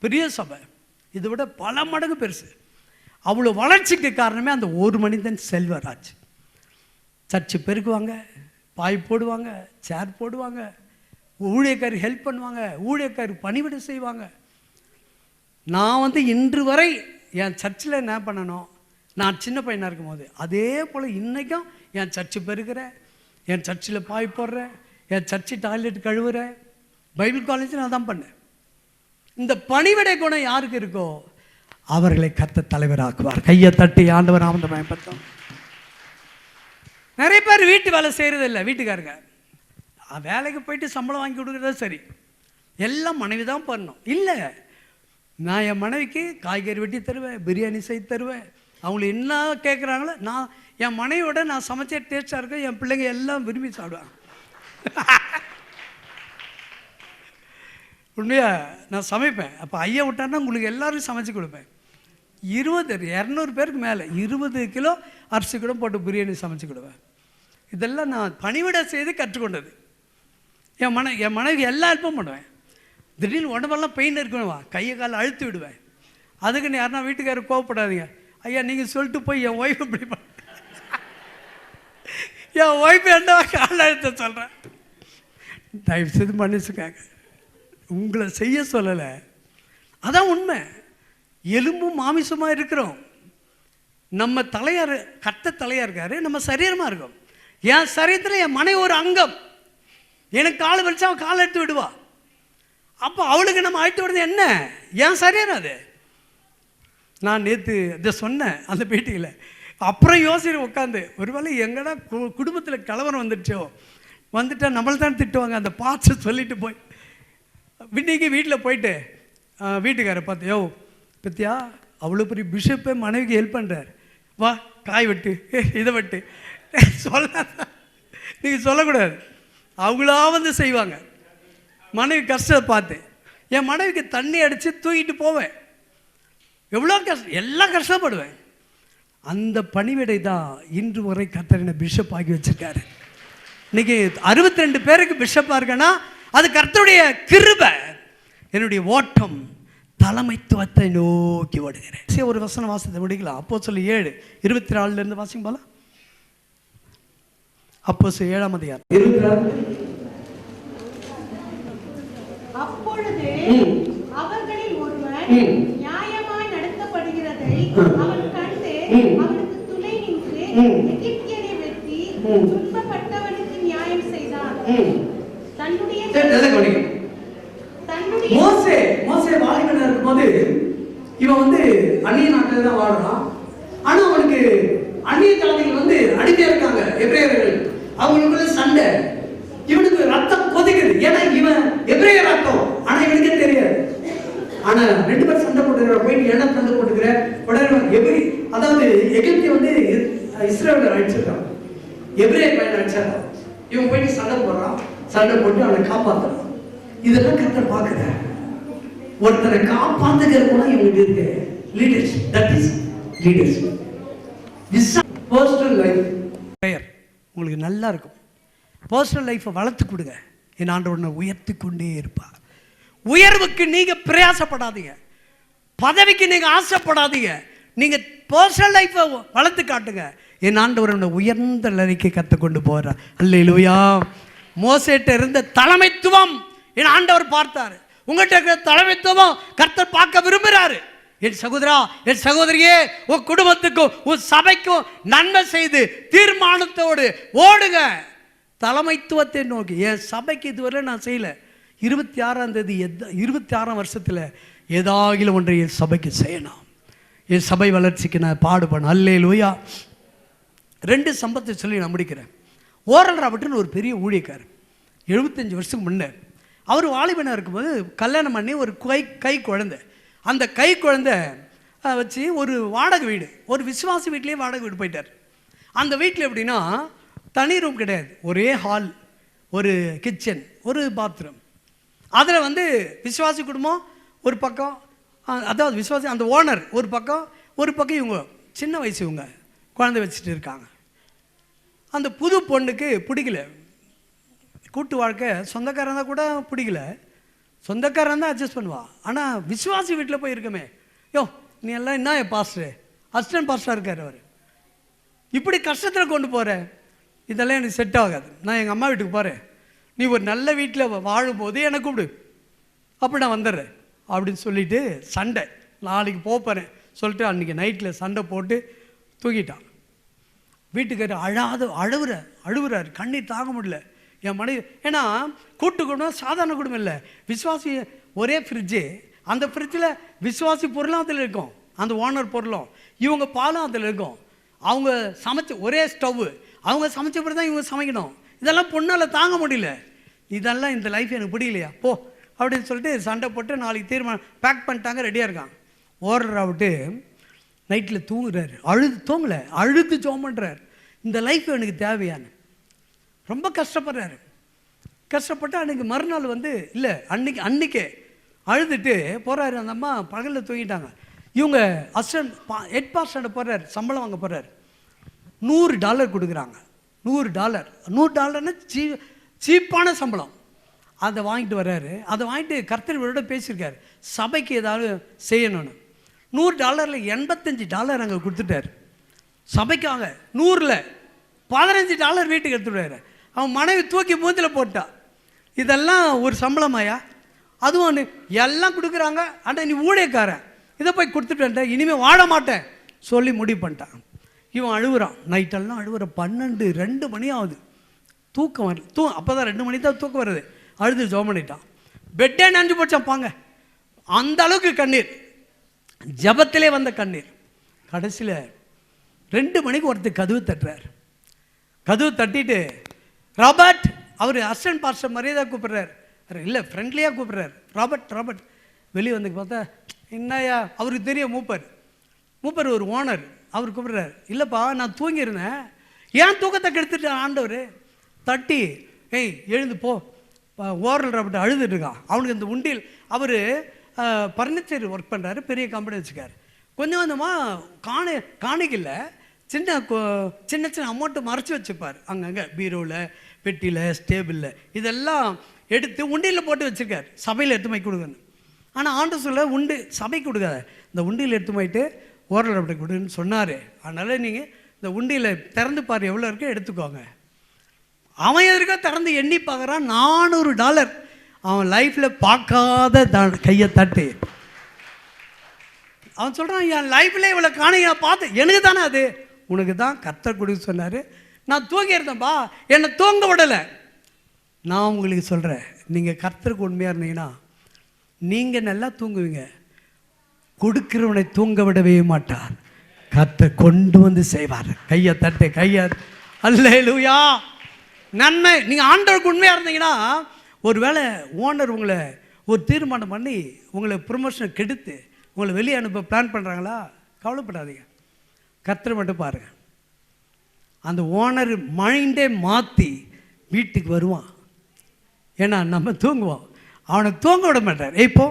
பெரிய சபை, இதை விட பல மடங்கு பெருசு. அவ்வளோ வளர்ச்சிக்கு காரணமே அந்த ஒரு மனிதன் செல்வராஜ். சர்ச்சு பெருக்குவாங்க, பாய் போடுவாங்க, சேர் போடுவாங்க, ஊழியக்காரி ஹெல்ப் பண்ணுவாங்க, ஊழியக்காரி பணிவிடை செய்வாங்க. நான் இன்று வரை என் சர்ச்சில் என்ன பண்ணணும், நான் சின்ன பையனாக இருக்கும் போது அதே போல் இன்றைக்கும் என் சர்ச்சு பெருக்கிறேன், என் சர்ச்சில் பாய் போடுறேன், என் சர்ச்சு டாய்லெட் கழுவுறேன், பைபிள் காலேஜ் நான் தான் பண்ணேன். இந்த பணிவிடை குணம் யாருக்கு இருக்கோ அவர்களை கர்த்தர் தலைவராக்குவார். கையை தட்டி ஆண்டவர் நாமத்தை பயன்படுத்தும். நிறைய பேர் வீட்டு வேலை செய்கிறது இல்லை, வீட்டுக்காரங்க வேலைக்கு போயிட்டு சம்பளம் வாங்கி கொடுக்குறது சரி, எல்லாம் மனைவி தான் பண்ணணும். இல்லை, நான் என் மனைவிக்கு காய்கறி வெட்டி தருவேன், பிரியாணி செய்து தருவேன். அவங்கள என்ன கேட்குறாங்களோ நான் என் மனைவியோட நான் சமைச்ச டேஸ்ட்டாக இருக்கும், என் பிள்ளைங்க எல்லாம் விரும்பி சாப்பிடுவாங்க. உண்மையாக நான் சமைப்பேன். அப்போ ஐயா விட்டான்னா உங்களுக்கு எல்லோரும் சமைச்சு கொடுப்பேன். 200 பேருக்கு மேலே 20 கிலோ அரிசி கூட போட்டு பிரியாணி சமைச்சு கொடுவேன். இதெல்லாம் நான் பணிவிடை செய்து கற்றுக்கொண்டது. என் மனைவி எல்லா ஹெல்ப்பும் பண்ணுவேன். திடீர்னு உடம்பெல்லாம் பெயின் இருக்கணுவா, கையை காலை அழுத்தி விடுவேன். அதுக்குன்னு யாருன்னா வீட்டுக்காரர் கோவப்படாதீங்க, ஐயா நீங்கள் சொல்லிட்டு போய் என் ஒய்ஃப் இப்படி பண்ண, என் ஒய்ஃப் என்ன காலை அழுத்த சொல்கிறேன், தயவு செய்து மன்னிச்சுக்காங்க, உங்களை செய்ய சொல்லலை. அதான் உண்மை. எலும்பும் மாமிசமாக இருக்கிறோம். நம்ம தலையார் கட்ட தலையாக இருக்காரு, நம்ம சரீரமாக இருக்கும். என் சரீரத்தில் என் மனைவி ஒரு அங்கம். எனக்கு கால் வலிச்சா அவள் காலை எடுத்து விடுவா. அப்போ அவளுக்கு நம்ம அழைத்து விடுறது என்ன, என் சரீரம் அது. நான் நேற்று இதை சொன்னேன் அந்த பேட்டியில். அப்புறம் யோசனை உட்காந்து, ஒருவேளை எங்கடா குடும்பத்தில் கலவரம் வந்துடுச்சோ, வந்துட்டா நம்மளை தான் திட்டுவாங்க, அந்த பார்த்து சொல்லிட்டு போய் இன்னைக்கு வீட்டில் போயிட்டு வீட்டுக்காரை பார்த்து, யோ பத்தியா அவ்வளோ பெரிய பிஷப்பே மனைவிக்கு ஹெல்ப் பண்ணுறார், வா காய் வெட்டு, இதை வெட்டு சொல்ல, நீங்கள் சொல்லக்கூடாது. அவங்களா செய்வாங்க. மனைவி கஷ்டத்தை பார்த்து என் மனைவிக்கு தண்ணி அடித்து தூக்கிட்டு போவேன். எவ்வளோ கஷ்டம், எல்லாம் கஷ்டப்படுவேன். அந்த பணிவிடை தான் இன்று வரை கர்த்தர் பிஷப் ஆகி வச்சிருக்காரு. இன்னைக்கு 62 பேருக்கு பிஷப்பாக இருக்கேன்னா அது கர்த்தருடைய கிருபை. என்னுடைய ஓட்டம் தலைமைத்துவத்தை நோக்கி ஓடுகிறேன். ஒரு வசன வாசத்தை முடிக்கலாம். அப்போஸ்தலர் 7:24 வாசிங்க போல. அப்போஸ்தலர் 7ஆம் அதிகாரம் 24. அப்பொழுது அவர்களில் ஒருவன் நியாயமாய் நடத்தப்படுகிறதை அவன் கண்டு அவனுக்கு துணை நின்று எகிப்தியரை வெட்டி துன்பப்பட்டவனுக்கு நியாயம் செய்தான். மோசே வாலிபனா இருக்கும்போது இவன் அந்நிய நாட்டில் தான் வாழ்றான். ஆனா அவனுக்கு அந்நிய ஜாதிகள் அடிமையா இருக்காங்க, எபிரேயர்கள். அவங்களுக்குள்ள சண்டை, இவனுக்கு ரத்தம் கொதிக்குது. ஏன்னா இவன் எபிரேய ரத்தம், ஆனா இவனுக்கே தெரியாது. ஆனா 2 பேர் சண்டை போட்டுக்கிற, போயிட்டு என்ன சண்டை போட்டுக்கிற உடனே அதாவது எகிப்திய இஸ்ரேலர் அடிச்சிருக்கான், எபிரேய பையன் அடிச்சாரான். இவன் போயிட்டு சண்டை போடுறான், சண்டை போட்டு அவனை காப்பாற்றுறான். இதெல்லாம் கர்த்தர் பார்க்குறார். ஒருத்தரை காப்பாத்துகிற கூட இவங்களுக்கு இருக்கு. Leadership, that is leadership. Personal life prayer உங்களுக்கு நல்லா இருக்கும். பர்சனல் லைஃப்பை வளர்த்து கொடுங்க. என் ஆண்டவர் உயர்த்தி கொண்டே இருப்பார். உயர்வுக்கு நீங்க பிரயாசப்படாதீங்க, பதவிக்கு நீங்க ஆசைப்படாதீங்க. நீங்க பர்சனல் லைஃப்பை வளர்த்து காட்டுங்க. என் ஆண்டவர் உயர்ந்த நிலைக்கு கற்றுக்கொண்டு போறார். அல்லேலூயா. மோசேட்ட இருந்த தலைமைத்துவம் என் ஆண்டவர் பார்த்தாரு. உங்கள்கிட்ட இருக்கிற தலைமைத்துவம் கர்த்தர் பார்க்க விரும்புகிறாரு. என் சகோதரா, என் சகோதரியே, உன் குடும்பத்துக்கும் உன் சபைக்கும் நன்மை செய்து தீர்மானத்தோடு ஓடுங்க தலைமைத்துவத்தை நோக்கி. என் சபைக்கு இதுவரை நான் செய்யல. 26ஆம் தேதி 26ஆம் வருஷத்தில் ஏதாகிலும் ஒன்றை என் சபைக்கு செய்யணும். என் சபை வளர்ச்சிக்கு நான் பாடுபடணும். அல்லேலூயா. 2 சம்பவத்தை சொல்லி நான் முடிக்கிறேன். ஓரல் ராபர்ட்னு ஒரு பெரிய ஊழியக்காரர், 75 வருஷத்துக்கு முன்னே அவர் வாலிபனாக இருக்கும்போது கல்யாணம் பண்ணி ஒரு கை குழந்தை. அந்த கை குழந்தை வச்சு ஒரு வாடகை வீடு, ஒரு விசுவாசி வீட்லேயே வாடகை வீடு போயிட்டார். அந்த வீட்டில் எப்படின்னா தனி ரூம் கிடையாது, ஒரே ஹால், ஒரு கிச்சன், ஒரு பாத்ரூம். அதில் வந்து விசுவாசி குடும்பம் ஒரு பக்கம், அதாவது விசுவாசி அந்த ஓனர் ஒரு பக்கம் இவங்க சின்ன வயசு இவங்க குழந்தை வச்சுட்டு இருக்காங்க. அந்த புது பொண்ணுக்கு பிடிக்கல கூட்டு வாழ்க்கை. சொந்தக்காரன் தான் கூட பிடிக்கல, சொந்தக்காரன் தான் அட்ஜஸ்ட் பண்ணுவா. ஆனால் விசுவாசி வீட்டில் போய் இருக்கமே, நீ எல்லாம் என்ன பாஸ்டர், அசிஸ்டன்ட் பாஸ்டராக இருக்கார் அவர், இப்படி கஷ்டத்தில் கொண்டு போகிறேன், இதெல்லாம் எனக்கு செட் ஆகாது, நான் எங்கள் அம்மா வீட்டுக்கு போகிறேன், நீ ஒரு நல்ல வீட்டில் வாழும்போது எனக்கு கூப்பிடு, அப்படி நான் வந்துடுறேன் அப்படின்னு சொல்லிட்டு சண்டை, நாளைக்கு போகிறேன் சொல்லிட்டு அன்றைக்கி நைட்டில் சண்டை போட்டு தூக்கிட்டான். வீட்டுக்காரர் அழுவுறாரு, கண்ணீர் தாங்க முடியல. என் மனைவி, ஏன்னா கூட்டு குடும்பம் சாதாரண குடும்பம் இல்லை, விசுவாசி ஒரே ஃப்ரிட்ஜு, அந்த ஃப்ரிட்ஜில் விசுவாசி பொருளும் அதில் இருக்கும், அந்த ஓனர் பொருளும், இவங்க பாலும் அதில் இருக்கும், அவங்க சமைச்ச ஒரே ஸ்டவ்வு, அவங்க சமைச்ச பிறகு தான் இவங்க சமைக்கணும். இதெல்லாம் பொண்ணால் தாங்க முடியல, இதெல்லாம் இந்த லைஃப் எனக்கு பிடிக்கலையா போ அப்படின்னு சொல்லிட்டு சண்டை போட்டு நாளைக்கு தீர்மானம் பேக் பண்ணிட்டாங்க, ரெடியாக இருக்காங்க. ஓடுறா விட்டு நைட்டில் தூங்குறாரு, அழுது ஜோம் பண்ணுறாரு, இந்த லைஃப் எனக்கு தேவையான, ரொம்ப கஷ்டப்படுறாரு. கஷ்டப்பட்டு அன்றைக்கி மறுநாள் வந்து இல்லை அன்றைக்கே அழுதுட்டு போகிறாரு. அந்த அம்மா பகலில் தூங்கிட்டாங்க. இவங்க அசிஸ்டன்ட் ஹெட் பாஸ்டர்கிட்ட போகிறாரு, சம்பளம் வாங்க போகிறாரு. $100 கொடுக்குறாங்க. $100 சீப்பான சம்பளம். அதை வாங்கிட்டு வர்றாரு. அதை வாங்கிட்டு கர்த்தரோட பேசியிருக்காரு, சபைக்கு ஏதாவது செய்யணும்னு. $100 $85 அங்கே கொடுத்துட்டாரு சபைக்காக. 100ல் $15 வீட்டுக்கு எடுத்துடுவார். அவன் மனைவி தூக்கி மூஞ்சில் போட்டா, இதெல்லாம் ஒரு சம்பளமாயா, அதுவும் ஒன்று எல்லாம் கொடுக்குறாங்க, ஆனால் நீ ஊழியக்காரன், இதை போய் கொடுத்துட்டேன், இனிமேல் வாழ மாட்டேன் சொல்லி முடிவு பண்ணிட்டான். இவன் அழுகுறான், நைட்டெல்லாம் அழுகுற, 12-2 மணி ஆகுது, தூக்கம் வரல. அப்போ தான் 2 மணி தான் தூக்கம் வருது. அழுது ஜோம் பண்ணிட்டான். பெட்டே நஞ்சு போச்சான் பாங்க, அந்த அளவுக்கு கண்ணீர், ஜபத்திலே வந்த கண்ணீர். கடைசியில் 2 மணிக்கு ஒருத்தர் கதவு தட்டுறார். கதவு தட்டிட்டு ராபர்ட், அவர் அசிஸ்டன்ட் பாஸ்டர் மாதிரியே தான் கூப்பிட்றாரு, இல்லை ஃப்ரெண்ட்லியாக கூப்பிட்றாரு, ராபர்ட். வெளியே வந்து பார்த்தா என்னையா, அவருக்கு தெரியும் மூப்பர் ஒரு ஓனர், அவர் கூப்பிட்றாரு. இல்லைப்பா நான் தூங்கியிருந்தேன், ஏன் தூக்கத்தை கெடுத்துட்டு ஆண்டவர் தட்டி, எழுந்து போ, ஓரல் ராபர்ட் அழுதுட்டு இருக்கான். அவனுக்கு இந்த உண்டியல், அவர் ஃபர்னிச்சர் ஒர்க் பண்ணுறாரு, பெரிய கம்பெனி வச்சுக்காரு. கொஞ்சம் கொஞ்சமாக காணிக்கல சின்ன சின்ன அமௌண்ட்டு மறைச்சி வச்சுப்பார் அங்கங்கே, பீரோவில், பெட்டியில், ஸ்டேபிளில், இதெல்லாம் எடுத்து உண்டியில் போட்டு வச்சுருக்கார், சபையில் எடுத்து போய் கொடுக்கணும். ஆனால் ஆண்டு சொல்ல சபைக்கு கொடுக்காத, இந்த உண்டியில் எடுத்து போயிட்டு ஓரல் அப்படி கொடுன்னு சொன்னார். அதனால் நீங்கள் இந்த உண்டியில் திறந்து பாரு, எவ்வளோ இருக்கோ எடுத்துக்கோங்க. அவன் எதிர்க்க திறந்து எண்ணி பார்க்குறான், $400. அவன் லைஃப்பில் பார்க்காத கையை தட்டு. அவன் சொல்கிறான், என் லைஃப்பில் இவ்வளோ காணிக்க பார்த்து, எனக்கு தானே அது, உனக்கு தான் கர்த்தர் கொடுக்க சொன்னார், நான் தூங்கியிருந்தேன்ப்பா, என்னை தூங்க விடலை. நான் உங்களுக்கு சொல்கிறேன், நீங்கள் கர்த்தருக்கு உண்மையாக இருந்தீங்கன்னா நீங்கள் நல்லா தூங்குவீங்க. கொடுக்கிறவனை தூங்க விடவே மாட்டார், கர்த்தர் கொண்டு வந்து செய்வார். கையை தட்டு, அல்லேலூயா. நன்மை, நீங்கள் ஆண்டவருக்கு உண்மையாக இருந்தீங்கன்னா, ஒரு வேளை ஓனர் உங்களை ஒரு தீர்மானம் பண்ணி உங்களை ப்ரொமோஷனை கெடுத்து உங்களை வெளியே அனுப்ப பிளான் பண்ணுறாங்களா, கவலைப்படாதீங்க, கர்த்தரை மட்டும் பாருங்கள். அந்த ஓனர் மைண்டே மாற்றி வீட்டுக்கு வருவான். ஏன்னா நம்ம தூங்குவோம், அவனை தூங்க விட மாட்டார். இப்போ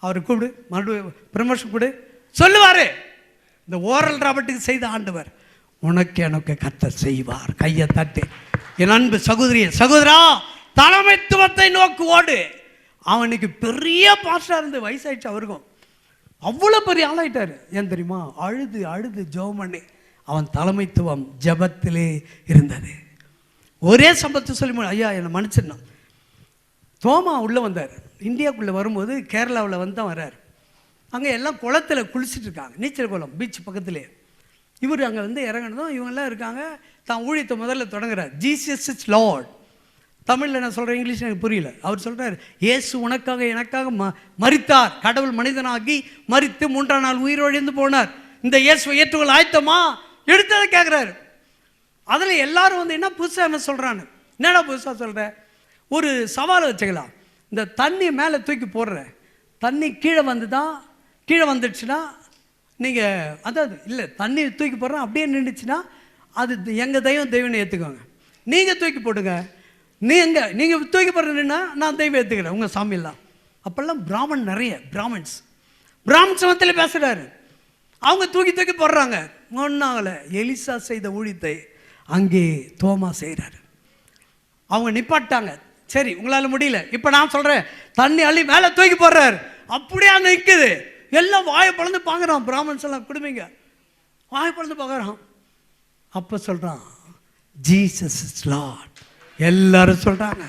அவரை கூப்பிடு, மறுபடியும் ப்ரமோஷன் கொடு சொல்லுவார். இந்த ஓரல் ராபர்ட்டுக்கு செய்த ஆண்டவர் எனக்கு கர்த்தர் செய்வார். கையை தட்டு. என் அன்பு சகோதரா, தலைமைத்துவத்தை நோக்கி ஓடு. அவனுக்கு பெரிய பாஸ்டா இருந்து வயசாயிடுச்சு, அவருக்கும் அவ்வளோ பெரிய ஆளாயிட்டார். ஏன் தெரியுமா, அழுது ஜெபம் பண்ணி அவன் தலைமைத்துவம் ஜபத்திலே இருந்தது. ஒரே சம்பவத்தை சொல்லி, ஐயா என்னை மன்னிச்சிடணும். தோமா உள்ளே வந்தார், இந்தியாவுக்குள்ளே வரும்போது கேரளாவில் வந்து தான் வர்றார். அங்கே எல்லாம் குளத்தில் குளிச்சுட்டு இருக்காங்க, நீச்சல் குளம் பீச் பக்கத்துலேயே. இவர் அங்கே வந்து இறங்கினதும் இவங்கெல்லாம் இருக்காங்க. தான் ஊழியத்தை முதல்ல தொடங்குறார். Jesus is Lord. தமிழில் நான் சொல்கிறேன், இங்கிலீஷ் எனக்கு புரியல. அவர் சொல்கிறார், இயேசு உனக்காக எனக்காக மரித்தார், கடவுள் மனிதனாகி மரித்து 3ஆம் நாள் உயிரோடு போனார். இந்த இயேசுவை ஏற்றுக்கொள்ள ஆயத்தமா எடுத்ததை கேட்குறாரு. அதில் எல்லாரும் வந்து என்ன புதுசாக என்ன சொல்கிறான்னு, என்னடா புதுசாக சொல்கிற, ஒரு சவாலை வச்சுக்கலாம். இந்த தண்ணி மேலே தூக்கி போடுற, தண்ணி கீழே வந்துடுச்சுன்னா நீங்கள், அதாவது இல்லை தண்ணி தூக்கி போடுறோம் அப்படியே நின்றுச்சுன்னா அது எங்கள் தெய்வம்னு ஏற்றுக்கோங்க. நீங்கள் தூக்கி போடுங்க, நீங்கள் தூக்கி போடுறீங்கன்னா நான் தெய்வம் ஏற்றுக்கிறேன் உங்கள் சாமியெல்லாம். அப்போல்லாம் பிராமன் நிறைய பிராமன்ஸ் சமத்தில் பேசுகிறாரு. அவங்க தூக்கி போடுறாங்க, ஒன்றாகலை. எலிசா செய்த ஊழியத்தை அங்கே தோமா செய்கிறாரு. அவங்க நிப்பாட்டாங்க. சரி உங்களால் முடியல, இப்போ நான் சொல்கிறேன், தண்ணி அள்ளி மேலே தூக்கி போடுறாரு. அப்படியே நிற்குது. எல்லாம் வாயை பழந்து பார்க்குறான். பிராமன்ஸ் எல்லாம் குடும்பங்க வாயை பழந்து பார்க்குறான். அப்போ சொல்கிறான், ஜீசஸ் இஸ் லார்ட். எல்லாரும் சொல்கிறாங்க.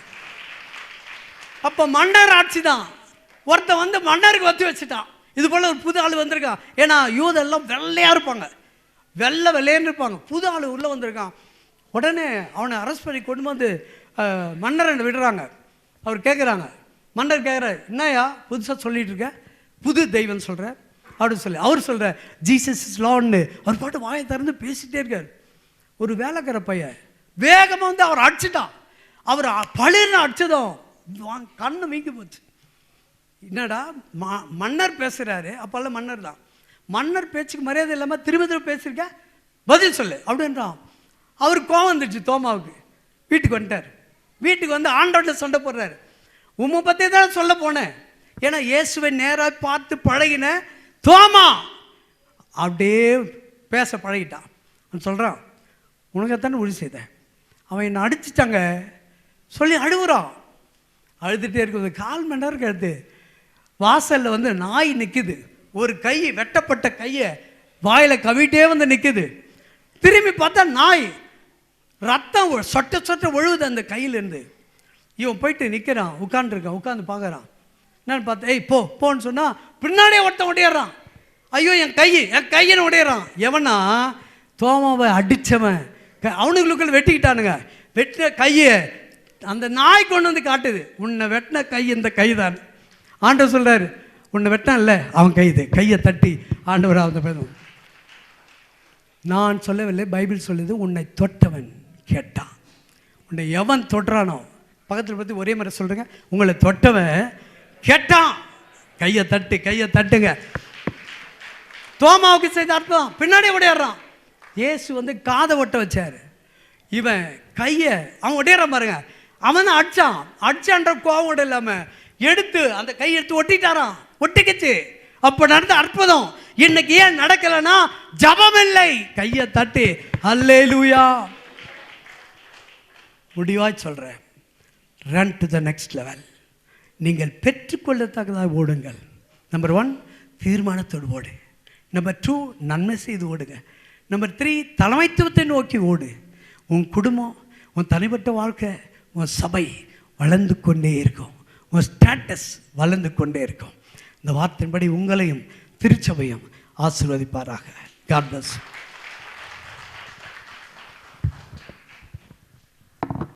அப்போ மன்னர் ஆட்சி தான். ஒருத்தன் வந்து மன்னருக்கு வச்சு வச்சுட்டான். இது போல் ஒரு புது ஆள் வந்திருக்கான். ஏன்னா யூதெல்லாம் வெள்ளையாக இருப்பாங்க, வெள்ளையன்னு இருப்பாங்க. புது ஆள் உள்ளே வந்திருக்கான். உடனே அவனை அரெஸ்ட் பண்ணி கொண்டு வந்து மன்னரை விடுறாங்க. அவர் கேட்குறாங்க, மன்னர் கேட்குறாரு, என்னையா புதுசாக சொல்லிட்டு இருக்க, புது தெய்வம் சொல்கிற அப்படின்னு சொல்லி. அவர் சொல்கிற ஜீசஸ் இஸ் லார்ட்னு அவர் பாட்டு வாயை திறந்து பேசிகிட்டே இருக்கார். ஒரு வேலைக்கார பையன் வேகமாக வந்து அவர் அடிச்சிட்டான். அவர் பளிர்னு அடிச்சதும் கண்ணு மீங்கி போச்சு. என்னடா மன்னர் பேசுகிறாரு, அப்போல்லாம் மன்னர் தான். மன்னர் பேச்சுக்கு மரியாதை இல்லாமல் திரும்ப பேசியிருக்க, பதில் சொல்லு அப்படின்றான். அவருக்கு கோவம் வந்துடுச்சு தோமாவுக்கு. வீட்டுக்கு வந்துட்டார். வீட்டுக்கு வந்து ஆண்டவர்கிட்ட சண்டை போடுறாரு. உம்மை பற்றி தான் சொல்ல போனேன், ஏன்னா இயேசுவை நேராக பார்த்து பழகின தோமா அப்படியே பேச பழகிட்டான். சொல்கிறான், உனக்குத்தானே உறுதி செய்தேன், அவன் என்னை அடிச்சிட்டாங்க சொல்லி அழுகுறான். அழுதுகிட்டே இருக்குது. 1/4 மணி நேரம் கழுத்து வாசலில் வந்து நாய் நிற்குது. ஒரு கை, வெட்டப்பட்ட கையை வாயில் கவிட்டே வந்து நிற்குது. திரும்பி பார்த்தா நாய் ரத்தம் சொட்ட ஒழுகுது அந்த கையிலேருந்து. இவன் போயிட்டு நிற்கிறான், உட்காந்துருக்கான். உட்காந்து பார்க்குறான். என்னன்னு பார்த்தேன், ஏய் போன்னு சொன்னால் பின்னாடியே ஒருத்தன் உடையிறான். ஐயோ என் கையின்னு உடையிறான். எவனா? தோமாவை அடித்தவன். அவனுங்களுக்குள்ள வெட்டிக்கிட்டானுங்க. வெட்டின கையை அந்த நாய் கொண்டு வந்து காட்டுது, உன்னை வெட்டின கை இந்த கை தான். ஆண்டவர் சொல்கிறாரு, உன்னை வெட்டான் இல்லை அவன் கை, இது கையை தட்டி ஆண்டவர் அந்த பேரும். நான் சொல்லவில்லை, பைபிள் சொல்லுது, உன்னை தொட்டவன் கேட்டான். உன்னை எவன் தொட்டுறானோ, பக்கத்தில் பற்றி ஒரே மாதிரி சொல்கிறேங்க, உங்களை தொட்டவன் கேட்டான். கையை தட்டுங்க. தோமாவுக்கு செய்த அர்த்தம் பின்னாடி உடையாடுறான். இயேசு வந்து காதை ஒட்ட வச்சார். இவன் கையை அவன் உடையாறான் பாருங்க. அவன் தான் அடிச்சான்ற கோவம் இல்லாமல் எடுத்து அந்த கையை எடுத்து ஒட்டிட்டாரான். ஒட்டிக்கிச்சு. அப்போ நடந்த அற்புதம் இன்னைக்கு ஏன் நடக்கலைன்னா ஜபம் இல்லை. கையை தட்டி அல்லேலூயா. முடிவாய் சொல்கிறேன், run to the next level. நீங்கள் பெற்றுக்கொள்ளத்தக்கதாக ஓடுங்கள். நம்பர் 1 தீர்மானத்தோடு ஓடு. நம்பர் 2 நன்மை செய்து ஓடுங்க. நம்பர் 3 தலைமைத்துவத்தை நோக்கி ஓடு. உன் குடும்பம், உன் தனிப்பட்ட வாழ்க்கை, உன் சபை வளர்ந்து கொண்டே இருக்கும். உன் ஸ்டேட்டஸ் வளர்ந்து கொண்டே இருக்கும். இந்த வார்த்தையின்படி உங்களையும் திருச்சபையும் ஆசீர்வதிப்பாராக. God plus.